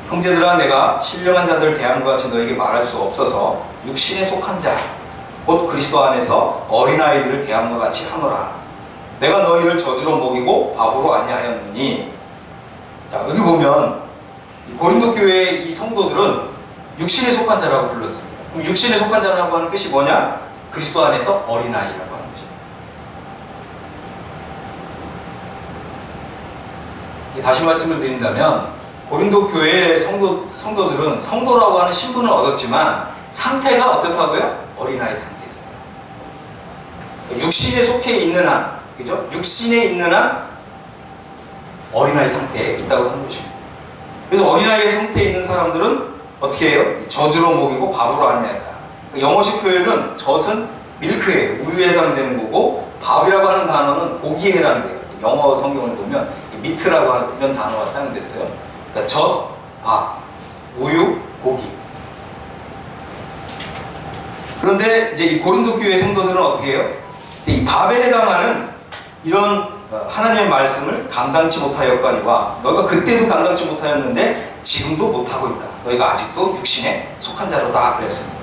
형제들아, 내가 신령한 자들 대함과 같이 너에게 말할 수 없어서 육신에 속한 자, 곧 그리스도 안에서 어린아이들을 대함과 같이 하노라. 내가 너희를 저주로 먹이고 바보로 아니하였느니. 자, 여기 보면 고린도 교회의 이 성도들은 육신에 속한 자라고 불렀습니다. 그럼 육신에 속한 자라고 하는 뜻이 뭐냐? 그리스도 안에서 어린아이라고 하는 것입니다. 다시 말씀을 드린다면 고린도 교회의 성도들은 성도라고 하는 신분을 얻었지만 상태가 어떻다고요? 어린아이 상태에 있습니다. 육신에 속해 있는 한, 그죠? 육신에 있는 한 어린아이 상태에 있다고 하는 것입니다. 그래서 어린아이 상태에 있는 사람들은 어떻게 해요? 저주로 먹이고 밥으로 아니하였다. 영어식 표현은 젖은 밀크예요. 우유에 해당되는 거고, 밥이라고 하는 단어는 고기에 해당돼요. 영어 성경을 보면 미트라고 하는 이런 단어가 사용됐어요. 그러니까 젖, 밥, 우유, 고기. 그런데 이제 이 고린도 교회 성도들은 어떻게 해요? 이 밥에 해당하는 이런 하나님의 말씀을 감당치 못하였거니와 너희가 그때도 감당치 못하였는데 지금도 못하고 있다. 너희가 아직도 육신에 속한 자로다 그랬습니다.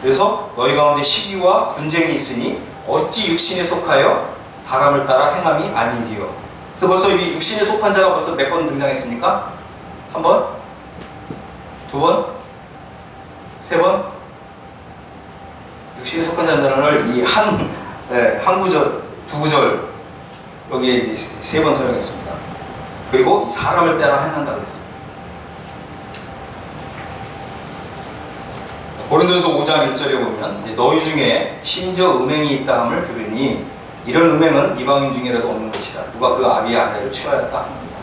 그래서 너희 가운데 시기와 분쟁이 있으니 어찌 육신에 속하여 사람을 따라 행함이 아니리요. 그래서 벌써 이 육신에 속한 자가 벌써 몇 번 등장했습니까? 한 번? 두 번? 세 번? 육신에 속한 자라는 이 한 구절, 두 구절 여기에 이제 세 번 사용했습니다. 그리고 사람을 따라 행한다 그랬습니다. 고린도전서 5장 1절에 보면 너희 중에 심지어 음행이 있다 함을 들으니 이런 음행은 이방인 중이라도 없는 것이라 누가 그 아비의 아내를 취하였다 합니다.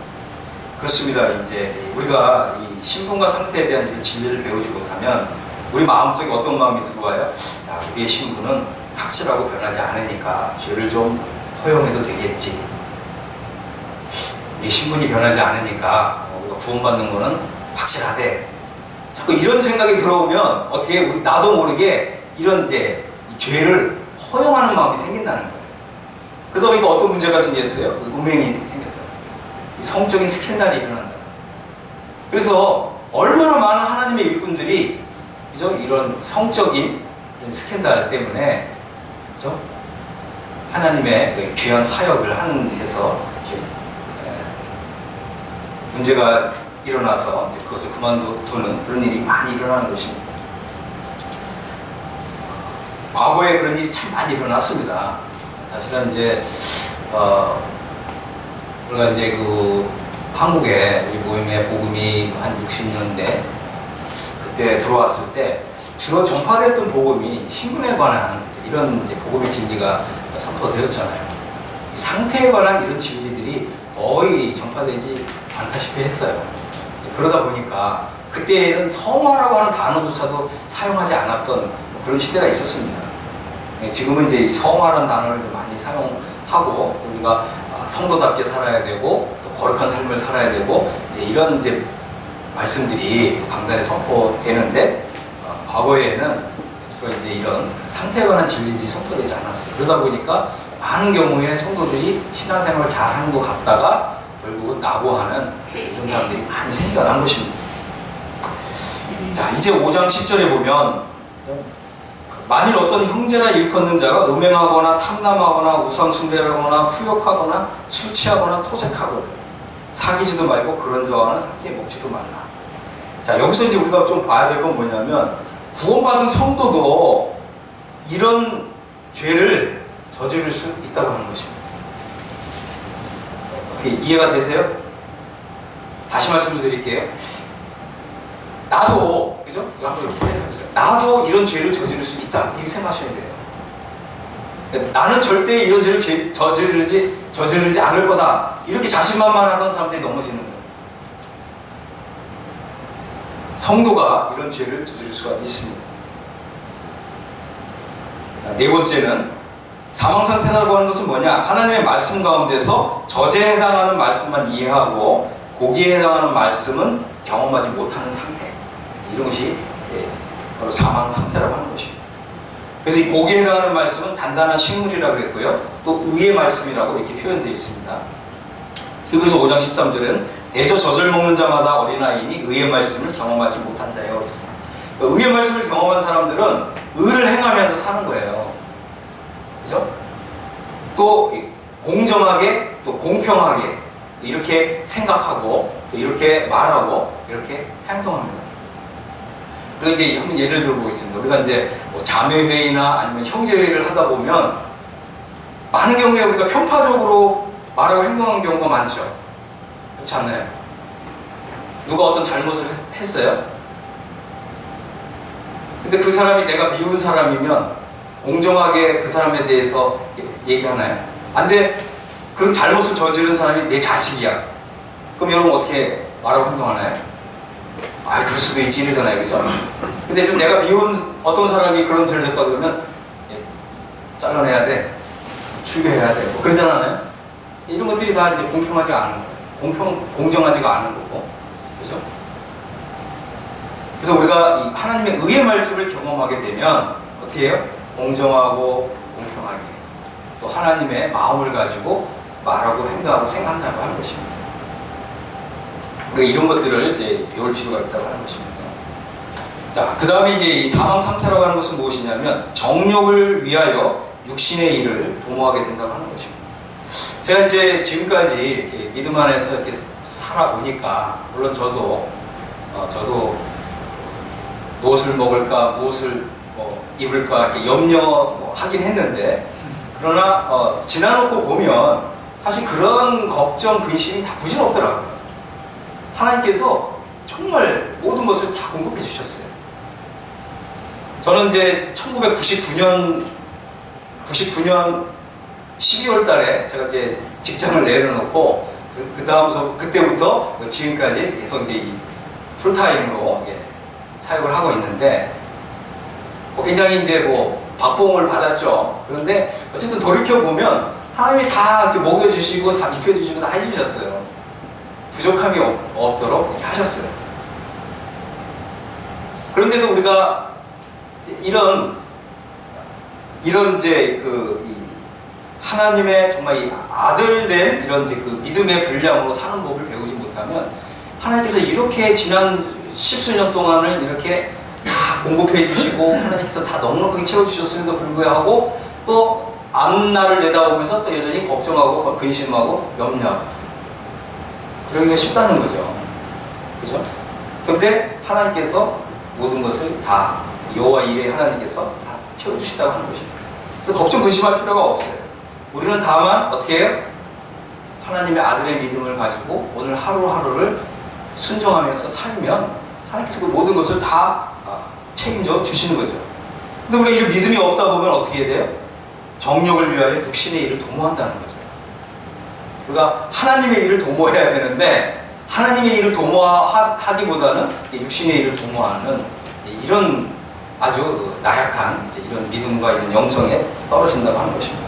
그렇습니다. 이제 우리가 이 신분과 상태에 대한 진리를 배우지 못하면 우리 마음속에 어떤 마음이 들어와요? 야, 우리의 신분은 확실하고 변하지 않으니까 죄를 좀 허용해도 되겠지. 우리 신분이 변하지 않으니까 우리가 구원받는 거는 확실하대. 자꾸 이런 생각이 들어오면 어떻게 나도 모르게 이런 이제 이 죄를 허용하는 마음이 생긴다는 거예요. 그러다 보니까 어떤 문제가 생겼어요? 음행이 생겼다. 성적인 스캔들이 일어난다. 그래서 얼마나 많은 하나님의 일꾼들이 그죠? 이런 성적인 이런 스캔들 때문에 그죠? 하나님의 귀한 사역을 하는 데서 문제가 일어나서 그것을 그만두는 그런 일이 많이 일어나는 것입니다. 과거에 그런 일이 참 많이 일어났습니다. 사실은 이제 우리가 이제 그 한국에 우리 모임의 복음이 한 60년대 그때 들어왔을 때 주로 전파됐던 복음이 신분에 관한 이런 이제 복음의 진리가 선포되었잖아요. 상태에 관한 이런 진리들이 거의 전파되지 않다시피 했어요. 그러다 보니까 그때는 성화라고 하는 단어조차도 사용하지 않았던 그런 시대가 있었습니다. 지금은 이제 성화라는 단어를 좀 많이 사용하고 우리가 성도답게 살아야 되고 또 거룩한 삶을 살아야 되고 이제 이런 이제 말씀들이 강단에 선포되는데 과거에는 주로 이제 이런 상태에 관한 진리들이 선포되지 않았어요. 그러다 보니까 많은 경우에 성도들이 신앙생활을 잘 하는 것 같다가 결국은 낙오하는 이런 사람들이 많이 생겨난 것입니다. 자, 이제 5장 10절에 보면 만일 어떤 형제나 일컫는 자가 음행하거나 탐남하거나 우상숭배하거나 후욕하거나 술 취하거나 토색하거든 사귀지도 말고 그런 자와는 함께 먹지도 말라. 자, 여기서 이제 우리가 좀 봐야 될 건 뭐냐면 구원받은 성도도 이런 죄를 저지를 수 있다고 하는 것입니다. 어떻게 이해가 되세요? 다시 말씀을 드릴게요. 나도, 그죠? 이거 한번 이렇게 해보세요. 나도 이런 죄를 저지를 수 있다. 이렇게 생각하셔야 돼요. 그러니까 나는 절대 이런 죄를 저지르지 않을 거다. 이렇게 자신만만하던 사람들이 넘어지는 거예요. 성도가 이런 죄를 저지를 수가 있습니다. 네 번째는 사망상태라고 하는 것은 뭐냐? 하나님의 말씀 가운데서 저죄에 해당하는 말씀만 이해하고 고기에 해당하는 말씀은 경험하지 못하는 상태. 이런 것이 바로 사망상태라고 하는 것입니다. 그래서 이 고기에 해당하는 말씀은 단단한 식물이라고 그랬고요. 또 의의 말씀이라고 이렇게 표현되어 있습니다. 히브리서 5장 13절에는 대저 젖을 먹는 자마다 어린아이니 의의 말씀을 경험하지 못한 자예요. 그랬습니다. 의의 말씀을 경험한 사람들은 의를 행하면서 사는 거예요. 그죠? 또 공정하게 또 공평하게 이렇게 생각하고 또 이렇게 말하고 이렇게 행동합니다. 그리고 이제 한번 예를 들어보겠습니다. 우리가 이제 뭐 자매회의나 아니면 형제회의를 하다 보면 많은 경우에 우리가 편파적으로 말하고 행동하는 경우가 많죠. 그렇지 않나요? 누가 어떤 잘못을 했어요? 근데 그 사람이 내가 미운 사람이면 공정하게 그 사람에 대해서 얘기하나요? 안 돼. 그럼 잘못을 저지른 사람이 내 자식이야. 그럼 여러분 어떻게 말하고 행동하나요? 아, 그럴 수도 있지 이러잖아요. 그죠? 근데 좀 내가 미운 어떤 사람이 그런 죄를 졌다 그러면 잘라내야 돼. 추교해야 돼. 뭐 그러잖아요. 이런 것들이 다 이제 공평하지가 않은 거예요. 공정하지가 않은 거고. 그죠? 그래서 우리가 이 하나님의 의의 말씀을 경험하게 되면 어떻게 해요? 공정하고 공평하게 또 하나님의 마음을 가지고 말하고 행동하고 생각한다고 하는 것입니다. 우리가 이런 것들을 이제 배울 필요가 있다고 하는 것입니다. 자, 그 다음에 이제 이 사망 상태라고 하는 것은 무엇이냐면 정욕을 위하여 육신의 일을 도모하게 된다고 하는 것입니다. 제가 이제 지금까지 이렇게 믿음 안에서 이렇게 살아보니까 물론 저도 무엇을 먹을까 무엇을 입을까 이렇게 염려하긴 했는데 그러나 지나놓고 보면 사실 그런 걱정 근심이 다 부질없더라고요. 하나님께서 정말 모든 것을 다 공급해 주셨어요. 저는 이제 1999년 12월 달에 제가 이제 직장을 내려놓고 그때부터 지금까지 계속 이제 풀타임으로 사역을 하고 있는데 굉장히 이제 박봉을 받았죠. 그런데 어쨌든 돌이켜보면 하나님이 다 이렇게 먹여주시고 다 입혀주시고 다 해주셨어요. 부족함이 없도록 이렇게 하셨어요. 그런데도 우리가 이런 이제 하나님의 정말 이 아들된 이런 이제 그 믿음의 분량으로 사는 법을 배우지 못하면 하나님께서 이렇게 지난 십수년 동안을 이렇게 다 공급해 주시고 하나님께서 다 넉넉하게 채워주셨음에도 불구하고 또 앞날을 내다보면서 또 여전히 걱정하고 근심하고 염려하고 그러기가 쉽다는 거죠. 그죠? 그런데 하나님께서 모든 것을 다 여호와 이레 하나님께서 다 채워주신다고 하는 것입니다. 그래서 걱정 근심할 필요가 없어요. 우리는 다만 어떻게 해요? 하나님의 아들의 믿음을 가지고 오늘 하루하루를 순종하면서 살면 하나님께서 그 모든 것을 다 책임져 주시는 거죠. 근데 우리가 이런 믿음이 없다 보면 어떻게 돼요? 정력을 위하여 육신의 일을 도모한다는 거죠. 우리가 하나님의 일을 도모해야 되는데 하나님의 일을 도모하기보다는 육신의 일을 도모하는 이런 아주 나약한 이런 믿음과 이런 영성에 떨어진다고 하는 것입니다.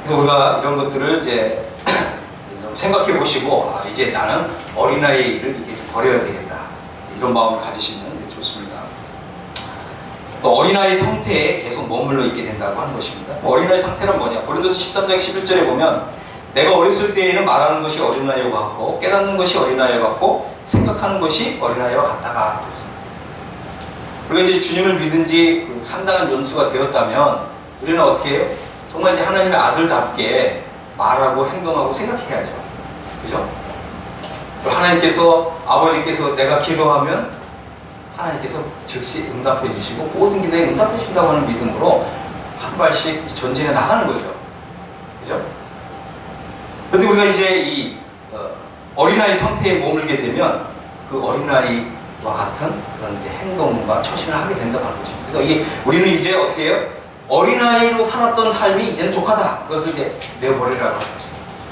그래서 우리가 이런 것들을 이제 좀 생각해 보시고 이제 나는 어린아이의 일을 이렇게 좀 버려야 되겠다 이런 마음을 가지시면 좋습니다. 또 어린아이 상태에 계속 머물러 있게 된다고 하는 것입니다. 어린아이 상태란 뭐냐? 고린도서 13장 11절에 보면 내가 어렸을 때에는 말하는 것이 어린아이와 같고 깨닫는 것이 어린아이와 같고 생각하는 것이 어린아이와 같다가 그랬습니다. 우리가 이제 주님을 믿은 지 상당한 연수가 되었다면 우리는 어떻게 해요? 정말 이제 하나님의 아들답게 말하고 행동하고 생각해야죠. 그죠? 하나님께서 아버지께서 내가 기도하면 하나님께서 즉시 응답해 주시고 모든 기도에 응답해 주신다고 하는 믿음으로 한 발씩 전진해 나가는 거죠. 그죠? 그런데 우리가 이제 이 어린아이 상태에 머물게 되면 그 어린아이와 같은 그런 이제 행동과 처신을 하게 된다고 하는 거죠. 그래서 우리는 이제 어떻게 해요? 어린아이로 살았던 삶이 이제는 족하다. 그것을 이제 내버리라고 하는 거죠.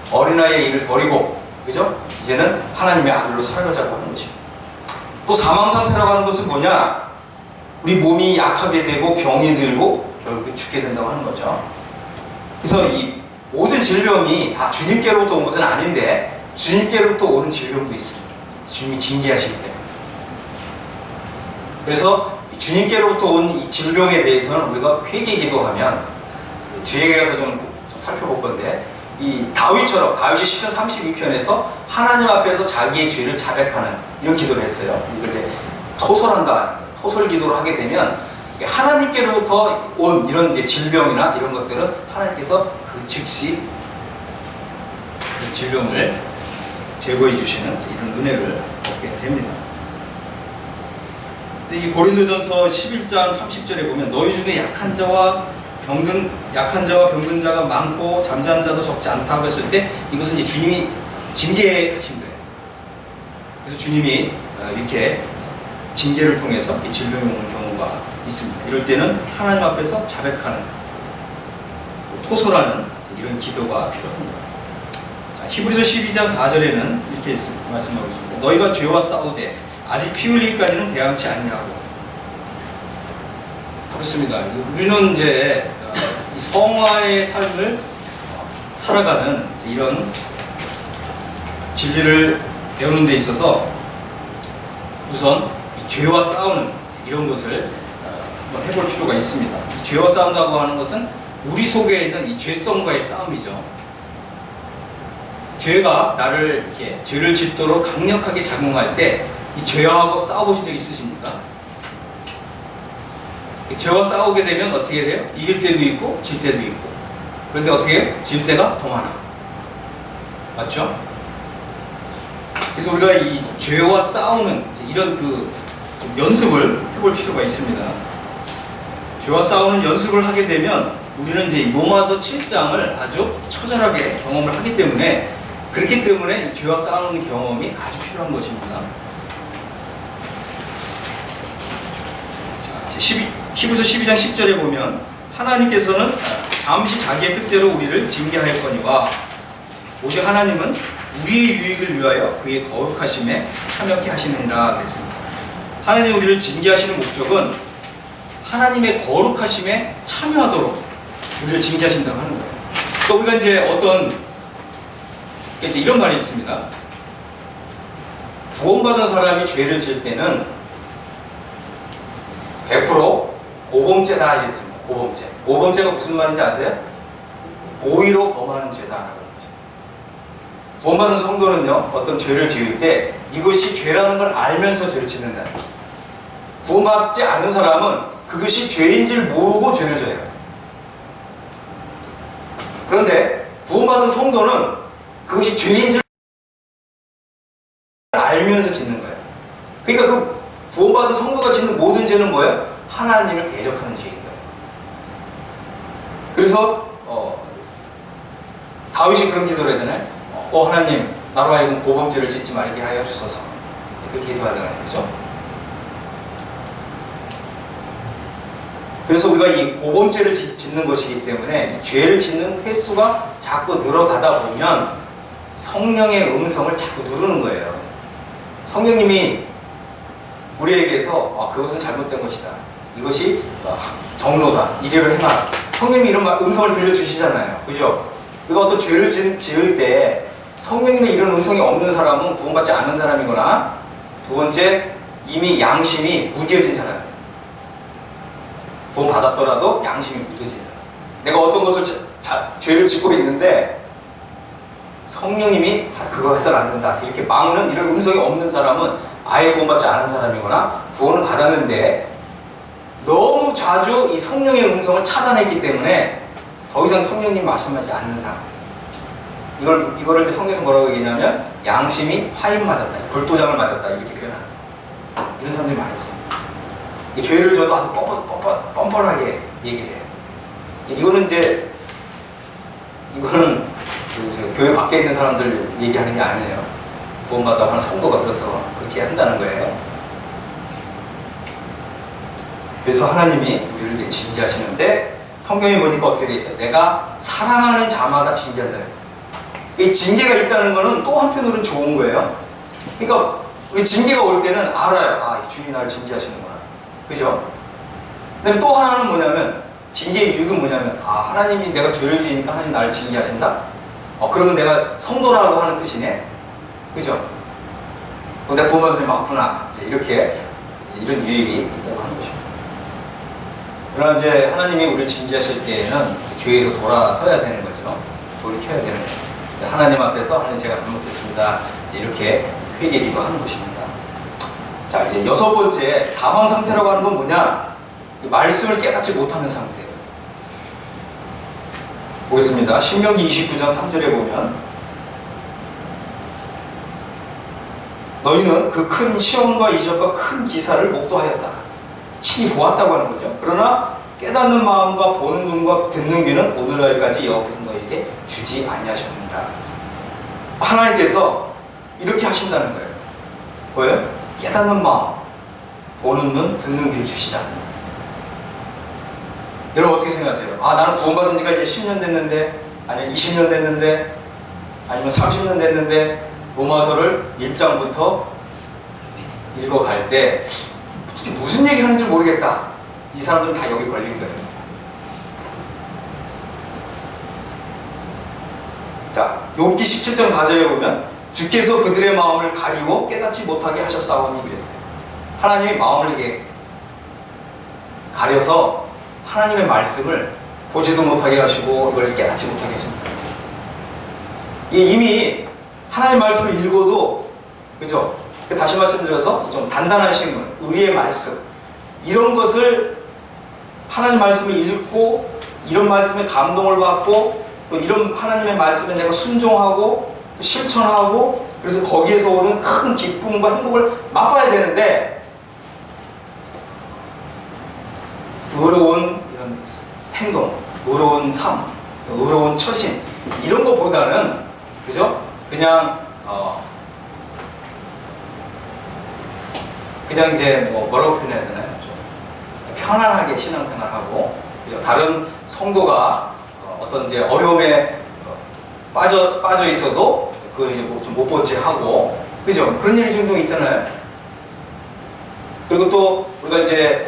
어린아이의 일을 버리고, 그죠? 이제는 하나님의 아들로 살아가자고 하는 것입니다. 또 사망 상태라고 하는 것은 뭐냐? 우리 몸이 약하게 되고 병이 들고 결국 죽게 된다고 하는 거죠. 그래서 이 모든 질병이 다 주님께로부터 온 것은 아닌데 주님께로부터 오는 질병도 있습니다. 주님이 징계하시기 때문에. 그래서 주님께로부터 온 이 질병에 대해서는 우리가 회개 기도하면 뒤에 가서 좀 살펴볼 건데 이 다윗처럼 다윗이 시편 32편에서 하나님 앞에서 자기의 죄를 자백하는 이런 기도를 했어요. 이걸 이제 토설한다, 토설 기도를 하게 되면 하나님께로부터 온 이런 이제 질병이나 이런 것들은 하나님께서 그 즉시 그 질병을 제거해 주시는 이런 은혜를 얻게 됩니다. 이 고린도전서 11장 30절에 보면 너희 중에 약한 자와 병든 자가 많고 잠자는 자도 적지 않다고 했을 때 이것은 이제 주님이 징계하신 거예요. 그래서 주님이 이렇게 징계를 통해서 이 질병이 오는 경우가 있습니다. 이럴 때는 하나님 앞에서 자백하는, 토설하는 이런 기도가 필요합니다. 자, 히브리서 12장 4절에는 이렇게 말씀하고 있습니다. 너희가 죄와 싸우되 아직 피 흘릴까지는 대항치 아니하고. 그렇습니다. 우리는 이제 이 성화의 삶을 살아가는 이런 진리를 배우는 데 있어서 우선 죄와 싸우는 이런 것을 한번 해볼 필요가 있습니다. 죄와 싸운다고 하는 것은 우리 속에 있는 이 죄성과의 싸움이죠. 죄가 나를 이렇게 죄를 짓도록 강력하게 작용할 때 이 죄하고 싸워보신 적 있으십니까? 죄와 싸우게 되면 어떻게 돼요? 이길 때도 있고 질 때도 있고. 그런데 어떻게 해요? 질 때가 더 많아. 맞죠? 그래서 우리가 이 죄와 싸우는 이런 좀 연습을 해볼 필요가 있습니다. 죄와 싸우는 연습을 하게 되면 우리는 이제 로마서 7장을 아주 처절하게 경험을 하기 때문에 그렇기 때문에 이 죄와 싸우는 경험이 아주 필요한 것입니다. 히브리서 12장 10절에 보면 하나님께서는 잠시 자기의 뜻대로 우리를 징계하였거니와 오직 하나님은 우리의 유익을 위하여 그의 거룩하심에 참여케 하시느니라 그랬습니다. 하나님이 우리를 징계하시는 목적은 하나님의 거룩하심에 참여하도록 우리를 징계하신다고 하는 거예요. 또 우리가 이제 이제 이런 말이 있습니다. 구원받은 사람이 죄를 지을 때는 100% 고범죄다 이랬습니다. 고범죄. 고범죄가 무슨 말인지 아세요? 고의로 범하는 죄다라는 거죠. 구원받은 성도는요, 어떤 죄를 지을 때 이것이 죄라는 걸 알면서 죄를 짓는다는 거죠. 구원받지 않은 사람은 그것이 죄인 줄 모르고 죄를 져요. 그런데 구원받은 성도는 그것이 죄인 줄 알면서 짓는 거예요. 그러니까 그 구원받은 성도가 짓는 모든 죄는 뭐예요? 하나님을 대적하는 죄인 거예요. 그래서 다윗이 그런 기도를 하잖아요. 하나님, 나로 하여금 고범죄를 짓지 말게 하여 주소서. 그렇게 기도하잖아요. 그죠? 그래서 우리가 이 고범죄를 짓는 것이기 때문에 이 죄를 짓는 횟수가 자꾸 늘어가다 보면 성령의 음성을 자꾸 누르는 거예요. 성령님이 우리에게서 그것은 잘못된 것이다. 이것이 정로다. 이리로 행하라. 성령님이 이런 음성을 들려주시잖아요. 그죠? 우리가 어떤 죄를 지을 때 성령님의 이런 음성이 없는 사람은 구원받지 않은 사람이거나, 두 번째, 이미 양심이 무뎌진 사람이에요. 구원받았더라도 양심이 무뎌진 사람. 내가 어떤 것을 죄를 짓고 있는데 성령님이 그거 해서는 안 된다 이렇게 막는 이런 음성이 없는 사람은 아예 구원받지 않은 사람이거나, 구원을 받았는데 너무 자주 이 성령의 음성을 차단했기 때문에 더 이상 성령님 말씀하지 않는 상태. 이거를 이제 성경에서 뭐라고 얘기냐면 양심이 화인 맞았다, 불도장을 맞았다 이렇게 표현하는 거예요. 이런 사람들이 많이 있습니다. 죄를 져도 아주 뻔뻔하게 얘기를 해요. 이거는 교회 밖에 있는 사람들 얘기하는 게 아니에요. 구원받았다고 하는 성도가 그렇게 한다는 거예요. 그래서 하나님이 우리를 이제 징계하시는데, 성경에 보니까 어떻게 돼 있어요? 내가 사랑하는 자마다 징계한다 그랬어요. 이 징계가 있다는 거는 또 한편으로는 좋은 거예요. 그러니까 우리 징계가 올 때는 알아요. 주님이 나를 징계하시는구나. 그죠? 근데 또 하나는 뭐냐면, 징계의 이유는 뭐냐면, 하나님이 내가 죄를 지으니까 하나님 나를 징계하신다? 그러면 내가 성도라고 하는 뜻이네? 그죠? 내가 구원받은 사람이 많구나. 이렇게, 이런 유익이 있다고 하는 것입니다. 그러나 이제 하나님이 우리를 징계하실 때에는 죄에서 돌아서야 되는 거죠. 돌이켜야 되는 거죠. 하나님 앞에서 하나님 제가 잘못했습니다. 이렇게 회개기도 하는 것입니다. 자, 이제 여섯 번째, 사망 상태라고 하는 건 뭐냐? 말씀을 깨닫지 못하는 상태예요. 보겠습니다. 신명기 29장 3절에 보면, 너희는 그 큰 시험과 이적과 큰 기사를 목도하였다. 친히 보았다고 하는 거죠. 그러나 깨닫는 마음과 보는 눈과 듣는 귀는 오늘날까지 여호와께서 너희에게 주지 아니하셨느니라. 하나님께서 이렇게 하신다는 거예요. 뭐예요? 깨닫는 마음, 보는 눈, 듣는 귀를 주시지 않는다. 여러분 어떻게 생각하세요? 나는 구원받은 지가 이제 10년 됐는데, 아니면 20년 됐는데, 아니면 30년 됐는데, 로마서를 1장부터 읽어갈 때 도대체 무슨 얘기 하는지 모르겠다. 이 사람들은 다 여기 걸린 거예요. 자, 욥기 17장 4절에 보면 주께서 그들의 마음을 가리고 깨닫지 못하게 하셨사오니 그랬어요. 하나님의 마음을 이렇게 가려서 하나님의 말씀을 보지도 못하게 하시고 이걸 깨닫지 못하게 하십니다. 이미 하나님의 말씀을 읽어도, 그죠? 다시 말씀드려서 좀 단단한 신문, 의의 말씀, 이런 것을 하나님의 말씀을 읽고 이런 말씀에 감동을 받고 또 이런 하나님의 말씀에 내가 순종하고 또 실천하고, 그래서 거기에서 오는 큰 기쁨과 행복을 맛봐야 되는데, 의로운 이런 행동, 의로운 삶, 또 의로운 처신, 이런 것보다는, 그죠? 그냥 이제 뭐라고 표현해야 되나요? 좀 편안하게 신앙생활하고, 그죠? 다른 성도가 어떤 이제 어려움에 빠져 있어도 그 이제 좀 못 본 채 하고, 그죠? 그런 일이 종종 있잖아요. 그리고 또 우리가 이제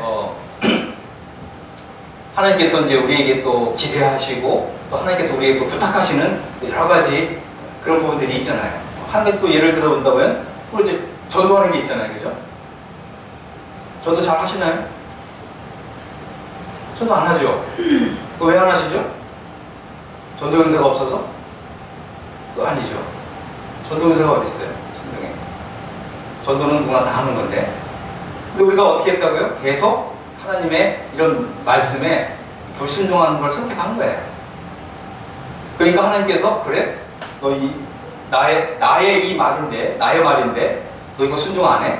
하나님께서 이제 우리에게 또 기대하시고 또 하나님께서 우리에게 또 부탁하시는 또 여러 가지 그런 부분들이 있잖아요. 하나님 또 예를 들어 본다면 우리 이제 전도하는 게 있잖아요, 그죠? 전도 잘 하시나요? 전도 안 하죠. 왜 안 하시죠? 전도 은사가 없어서? 그거 아니죠. 전도 은사가 어디 있어요? 신명에. 전도는 누구나 다 하는 건데. 근데 우리가 어떻게 했다고요? 계속 하나님의 이런 말씀에 불순종하는 걸 선택하는 거예요. 그러니까 하나님께서 그래? 너 이 나의 이 말인데, 나의 말인데 너 이거 순종 안 해?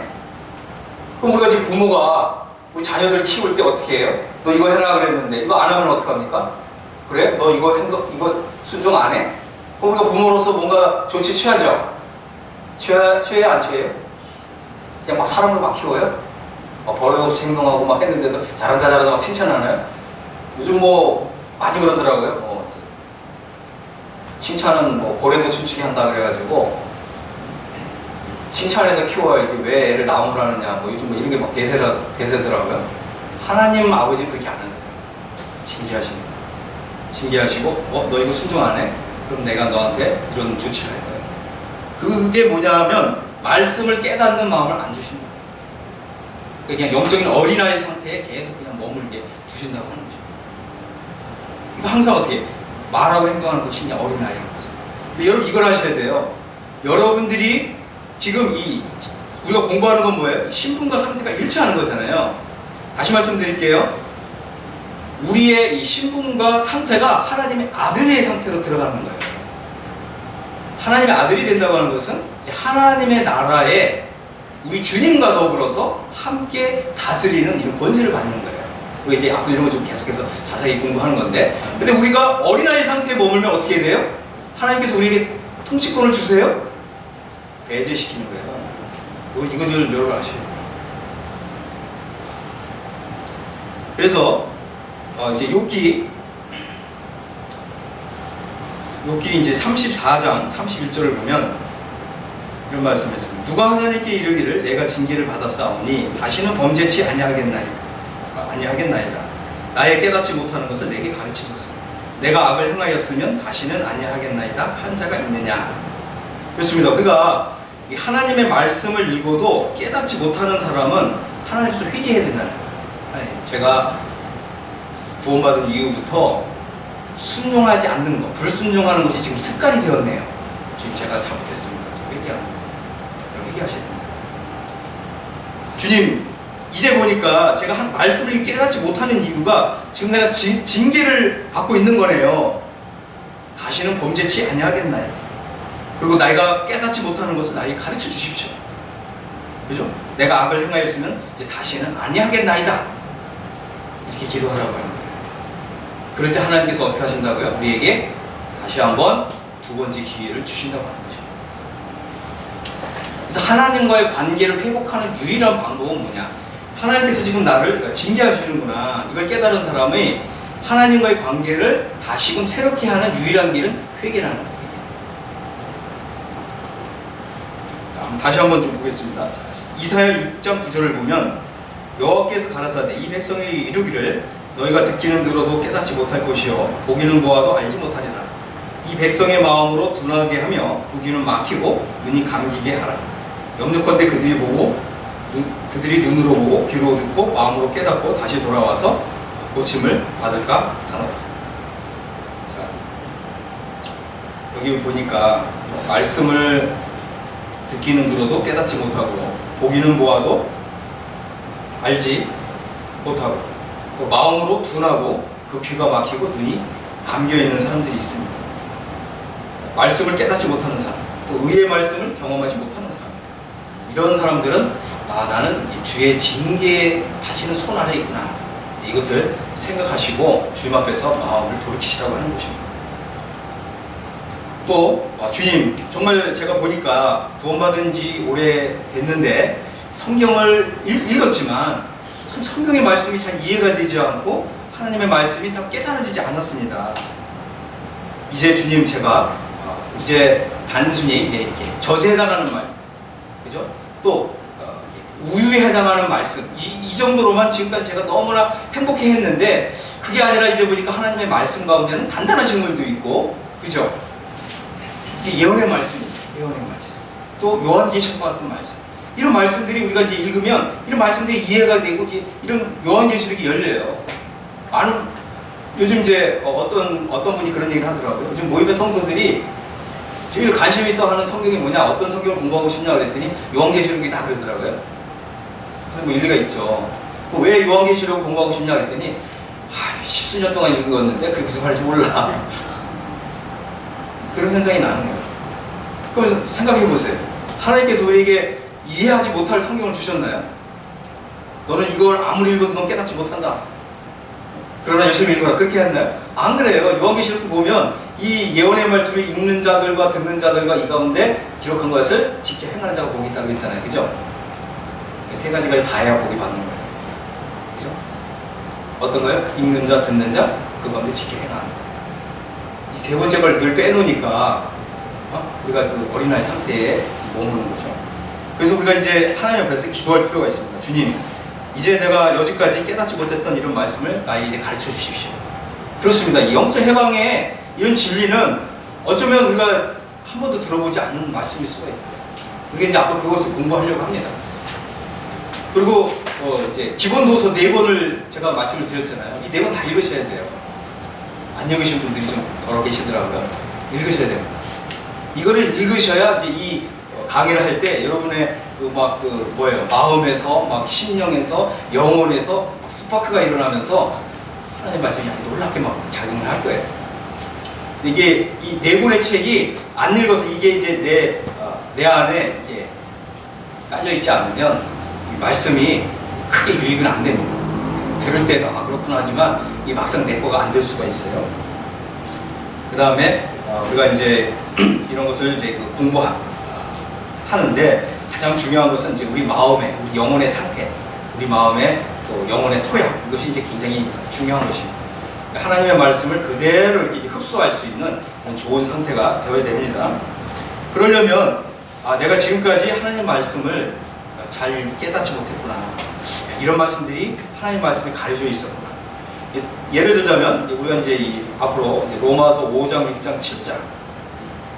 그럼 우리가 지금 부모가 우리 자녀들 키울 때 어떻게 해요? 너 이거 해라 그랬는데 이거 안 하면 어떡합니까? 그래? 너 이거 순종 안 해? 그럼 우리가 부모로서 뭔가 조치 취하죠? 취해야 안 취해요? 그냥 막 사람을 막 키워요? 버릇없이 행동하고 막 했는데도 잘한다 막 칭찬하나요? 요즘 뭐 많이 그러더라고요. 칭찬은 뭐 고래도 춤추게 한다 그래가지고 칭찬해서 키워야지 왜 애를 나무라느냐 뭐 요즘 뭐 이런 게 막 대세더라고요. 하나님 아버지는 그렇게 안 하세요. 징계하십니다. 징계하시고 너 이거 순종 안 해? 그럼 내가 너한테 이런 조치를 할 거예요. 그게 뭐냐면 말씀을 깨닫는 마음을 안 주신다. 그냥 영적인 어린아이 상태에 계속 그냥 머물게 두신다고 하는 거죠. 이거 항상 어떻게 말하고 행동하는 것이 이제 어린아이인 거죠. 근데 여러분 이걸 하셔야 돼요. 여러분들이 지금 우리가 공부하는 건 뭐예요? 신분과 상태가 일치하는 거잖아요. 다시 말씀드릴게요. 우리의 이 신분과 상태가 하나님의 아들의 상태로 들어가는 거예요. 하나님의 아들이 된다고 하는 것은 이제 하나님의 나라에 우리 주님과 더불어서 함께 다스리는 이런 권세를 받는 거예요. 우리 이제 앞으로 이런 거 좀 계속해서 자세히 공부하는 건데, 근데 우리가 어린아이 상태에 머물면 어떻게 돼요? 하나님께서 우리에게 통치권을 주세요? 배제시키는 거예요. 이거를 여러분 아셔야 돼요. 그래서 이제 욥기 이제 34장 31절을 보면 이런 말씀을 했습니다. 누가 하나님께 이르기를 내가 징계를 받았사오니 다시는 범죄치 아니하겠나이다. 나의 깨닫지 못하는 것을 내게 가르치소서. 내가 악을 행하였으면 다시는 아니하겠나이다 한 자가 있느냐. 그렇습니다. 우리가 하나님의 말씀을 읽어도 깨닫지 못하는 사람은 하나님께서 회개해야 된다는 거예요. 제가 구원받은 이후부터 순종하지 않는 것, 불순종하는 것이 지금 습관이 되었네요. 주님 제가 잘못했습니다. 지금 회개합니다. 회개하셔야 된다. 주님 이제 보니까 제가 한 말씀을 깨닫지 못하는 이유가 지금 내가 징계를 받고 있는 거네요. 다시는 범죄치 아니하겠나요? 그리고 내가 깨닫지 못하는 것을 나에게 가르쳐 주십시오. 그죠? 내가 악을 행하였으면 이제 다시는 아니하겠나이다. 이렇게 기도하라고 하는 거예요. 그럴 때 하나님께서 어떻게 하신다고요? 우리에게 다시 한번 두 번째 기회를 주신다고 하는 거죠. 그래서 하나님과의 관계를 회복하는 유일한 방법은 뭐냐? 하나님께서 지금 나를 징계하시는구나. 이걸 깨달은 사람이 하나님과의 관계를 다시금 새롭게 하는 유일한 길은 회개라는 거예요. 자, 다시 한번 좀 보겠습니다. 자, 이사야 6장 9절을 보면 여호와께서 가라사대 이 백성이 이르기를 너희가 듣기는 들어도 깨닫지 못할 것이요 보기는 보아도 알지 못하리라. 이 백성의 마음으로 둔하게 하며 구귀는 막히고 눈이 감기게 하라. 염려컨대 그들이 눈으로 보고 귀로 듣고 마음으로 깨닫고 다시 돌아와서 고침을 받을까 하노라. 자, 여기 보니까 말씀을 듣기는 들어도 깨닫지 못하고 보기는 보아도 알지 못하고 또 마음으로 둔하고 그 귀가 막히고 눈이 감겨있는 사람들이 있습니다. 말씀을 깨닫지 못하는 사람, 또 의의 말씀을 경험하지 못하는 사람, 이런 사람들은 나는 주의 징계하시는 손 아래 있구나, 이것을 생각하시고 주님 앞에서 마음을 돌이키시라고 하는 것입니다. 또 주님 정말 제가 보니까 구원받은 지 오래 됐는데 성경을 읽었지만 참 성경의 말씀이 잘 이해가 되지 않고 하나님의 말씀이 참 깨달아지지 않았습니다. 이제 주님 제가 이제 단순히 이렇게 저지해달라는 말씀, 그죠? 또 우유에 해당하는 말씀, 이 정도로만 지금까지 제가 너무나 행복해 했는데, 그게 아니라 이제 보니까 하나님의 말씀 가운데는 단단한 식물도 있고, 그죠? 이게 예언의 말씀입니다. 예언의 말씀. 또 요한계시록과 같은 말씀. 이런 말씀들이 우리가 이제 읽으면 이런 말씀들이 이해가 되고 이제 이런 요한계시록이 열려요. 많은 요즘 이제 어떤 분이 그런 얘기를 하더라고요. 요즘 모임의 성도들이 제일 관심 있어 하는 성경이 뭐냐, 어떤 성경을 공부하고 싶냐 그랬더니 요한계시록이 다 그러더라고요. 그래서 뭐 일리가 있죠. 왜 요한계시록을 공부하고 싶냐 그랬더니 십수년 동안 읽었는데 그게 무슨 말인지 몰라. 그런 현상이 나는 거예요. 그러면서 생각해 보세요. 하나님께서 우리에게 이해하지 못할 성경을 주셨나요? 너는 이걸 아무리 읽어도 넌 깨닫지 못한다. 그러나 열심히 읽어라. 그렇게 했나요? 안 그래요. 요한계시록도 보면 이 예언의 말씀을 읽는 자들과 듣는 자들과 이 가운데 기록한 것을 지켜 행하는 자가 복이 있다고 했잖아요. 그죠? 세 가지가 다 해야 복이 받는 거예요. 그죠? 어떤 거요? 읽는 자, 듣는 자, 그 가운데 지켜 행하는 자. 이 세 번째 걸 늘 빼놓으니까 우리가 그 어린아이 상태에 머무는 거죠. 그래서 우리가 이제 하나님 앞에서 기도할 필요가 있습니다. 주님, 이제 내가 여지까지 깨닫지 못했던 이런 말씀을 나에게 이제 가르쳐 주십시오. 그렇습니다. 이 영적 해방의 이런 진리는 어쩌면 우리가 한 번도 들어보지 않는 말씀일 수가 있어요. 우리가 이제 앞으로 그것을 공부하려고 합니다. 그리고 이제 기본 도서 4권을 제가 말씀을 드렸잖아요. 이 4권 다 읽으셔야 돼요. 안 읽으신 분들이 좀 덜어 계시더라고요. 읽으셔야 됩니다. 이거를 읽으셔야 이제 이 강의를 할 때 여러분의 마음에서 막 심령에서 영혼에서 스파크가 일어나면서 하나님 말씀이 놀랍게 막 작용을 할 거예요. 이게 이 4권의 책이 안 읽어서 이게 이제 내 안에 이게 깔려 있지 않으면 이 말씀이 크게 유익은 안 됩니다. 들을 때는 그렇구나 하지만 이 막상 내 거가 안 될 수가 있어요. 그 다음에 우리가 이제 이런 것을 이제 공부하는데 가장 중요한 것은 이제 우리 마음의, 우리 영혼의 상태, 우리 마음의 또 영혼의 토양, 이것이 이제 굉장히 중요한 것입니다. 하나님의 말씀을 그대로 이렇게 흡수할 수 있는 그런 좋은 상태가 되어야 됩니다. 그러려면 내가 지금까지 하나님 말씀을 잘 깨닫지 못했구나. 이런 말씀들이 하나님 말씀에 가려져 있었구나. 예를 들자면 우리가 이제 앞으로 이제 로마서 5장, 6장, 7장,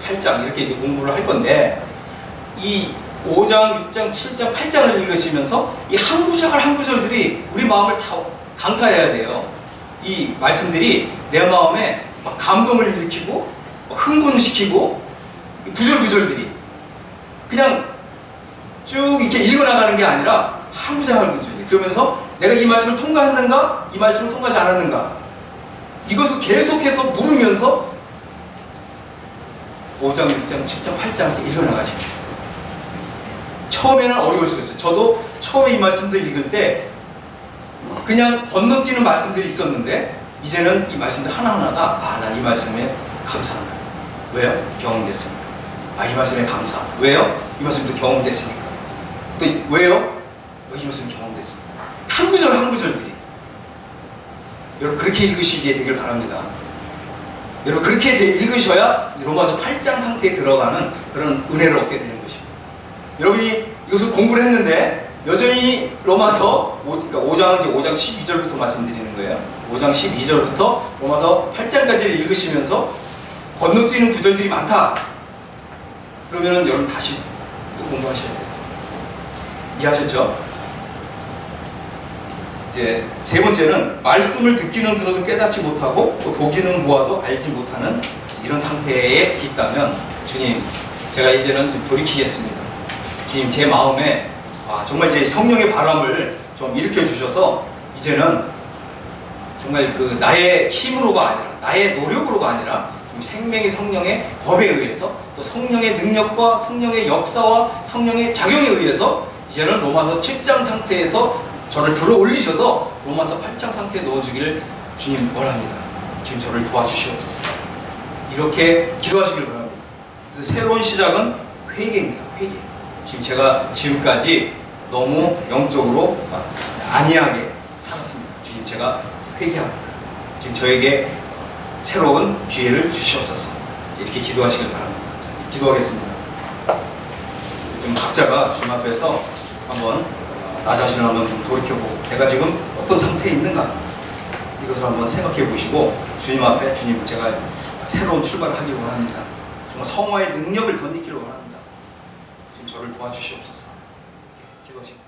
8장 이렇게 이제 공부를 할 건데 이 5장, 6장, 7장, 8장을 읽으시면서 이 한 구절 한 구절들이 우리 마음을 다 강타해야 돼요. 이 말씀들이 내 마음에 막 감동을 일으키고 흥분시키고 구절구절들이 그냥 쭉 이렇게 읽어나가는 게 아니라 한 구절 한 구절 그러면서 내가 이 말씀을 통과했는가? 이 말씀을 통과하지 않았는가? 이것을 계속해서 물으면서 5장, 6장, 7장, 8장 이렇게 읽어나가십니다. 처음에는 어려울 수 있어요. 저도 처음에 이 말씀들 읽을 때 그냥 건너뛰는 말씀들이 있었는데 이제는 이 말씀들 하나하나가 난 이 말씀에 감사한다. 왜요? 경험됐으니까. 이 말씀에 감사한다. 왜요? 이 말씀도 경험됐으니까. 또 왜요? 이 말씀 경험됐습니다. 한 구절 한 구절들이 여러분 그렇게 읽으시게 되길 바랍니다. 여러분 그렇게 읽으셔야 이제 로마서 8장 상태에 들어가는 그런 은혜를 얻게 되는 것입니다. 여러분이 이것을 공부를 했는데 여전히 로마서 5장 12절부터 말씀드리는 거예요. 5장 12절부터 로마서 8장까지를 읽으시면서 건너뛰는 구절들이 많다. 그러면은 여러분 다시 또 공부하셔야 돼요. 이해하셨죠? 이제 세 번째는 말씀을 듣기는 들어도 깨닫지 못하고 또 보기는 보아도 알지 못하는 이런 상태에 있다면 주님, 제가 이제는 좀 돌이키겠습니다. 주님, 제 마음에 정말 이제 성령의 바람을 좀 일으켜 주셔서 이제는 정말 그 나의 힘으로가 아니라 나의 노력으로가 아니라 생명의 성령의 법에 의해서 또 성령의 능력과 성령의 역사와 성령의 작용에 의해서 이제는 로마서 7장 상태에서 저를 들어 올리셔서 로마서 8장 상태에 넣어주기를 주님 원합니다. 주님 저를 도와주시옵소서. 이렇게 기도하시길 바랍니다. 그래서 새로운 시작은 회개입니다. 회개. 지금 제가 지금까지 너무 영적으로 안이하게 살았습니다. 주님 제가 회개합니다. 지금 저에게 새로운 기회를 주시옵소서. 이렇게 기도하시길 바랍니다. 자, 기도하겠습니다. 지금 각자가 주님 앞에서 한번 나 자신을 한번 좀 돌이켜보고 내가 지금 어떤 상태에 있는가 이것을 한번 생각해 보시고 주님 앞에 주님 제가 새로운 출발을 하기를 원합니다. 정말 성화의 능력을 덧입기를 원합니다. 지금 저를 도와주시옵소서. 기도하십니다.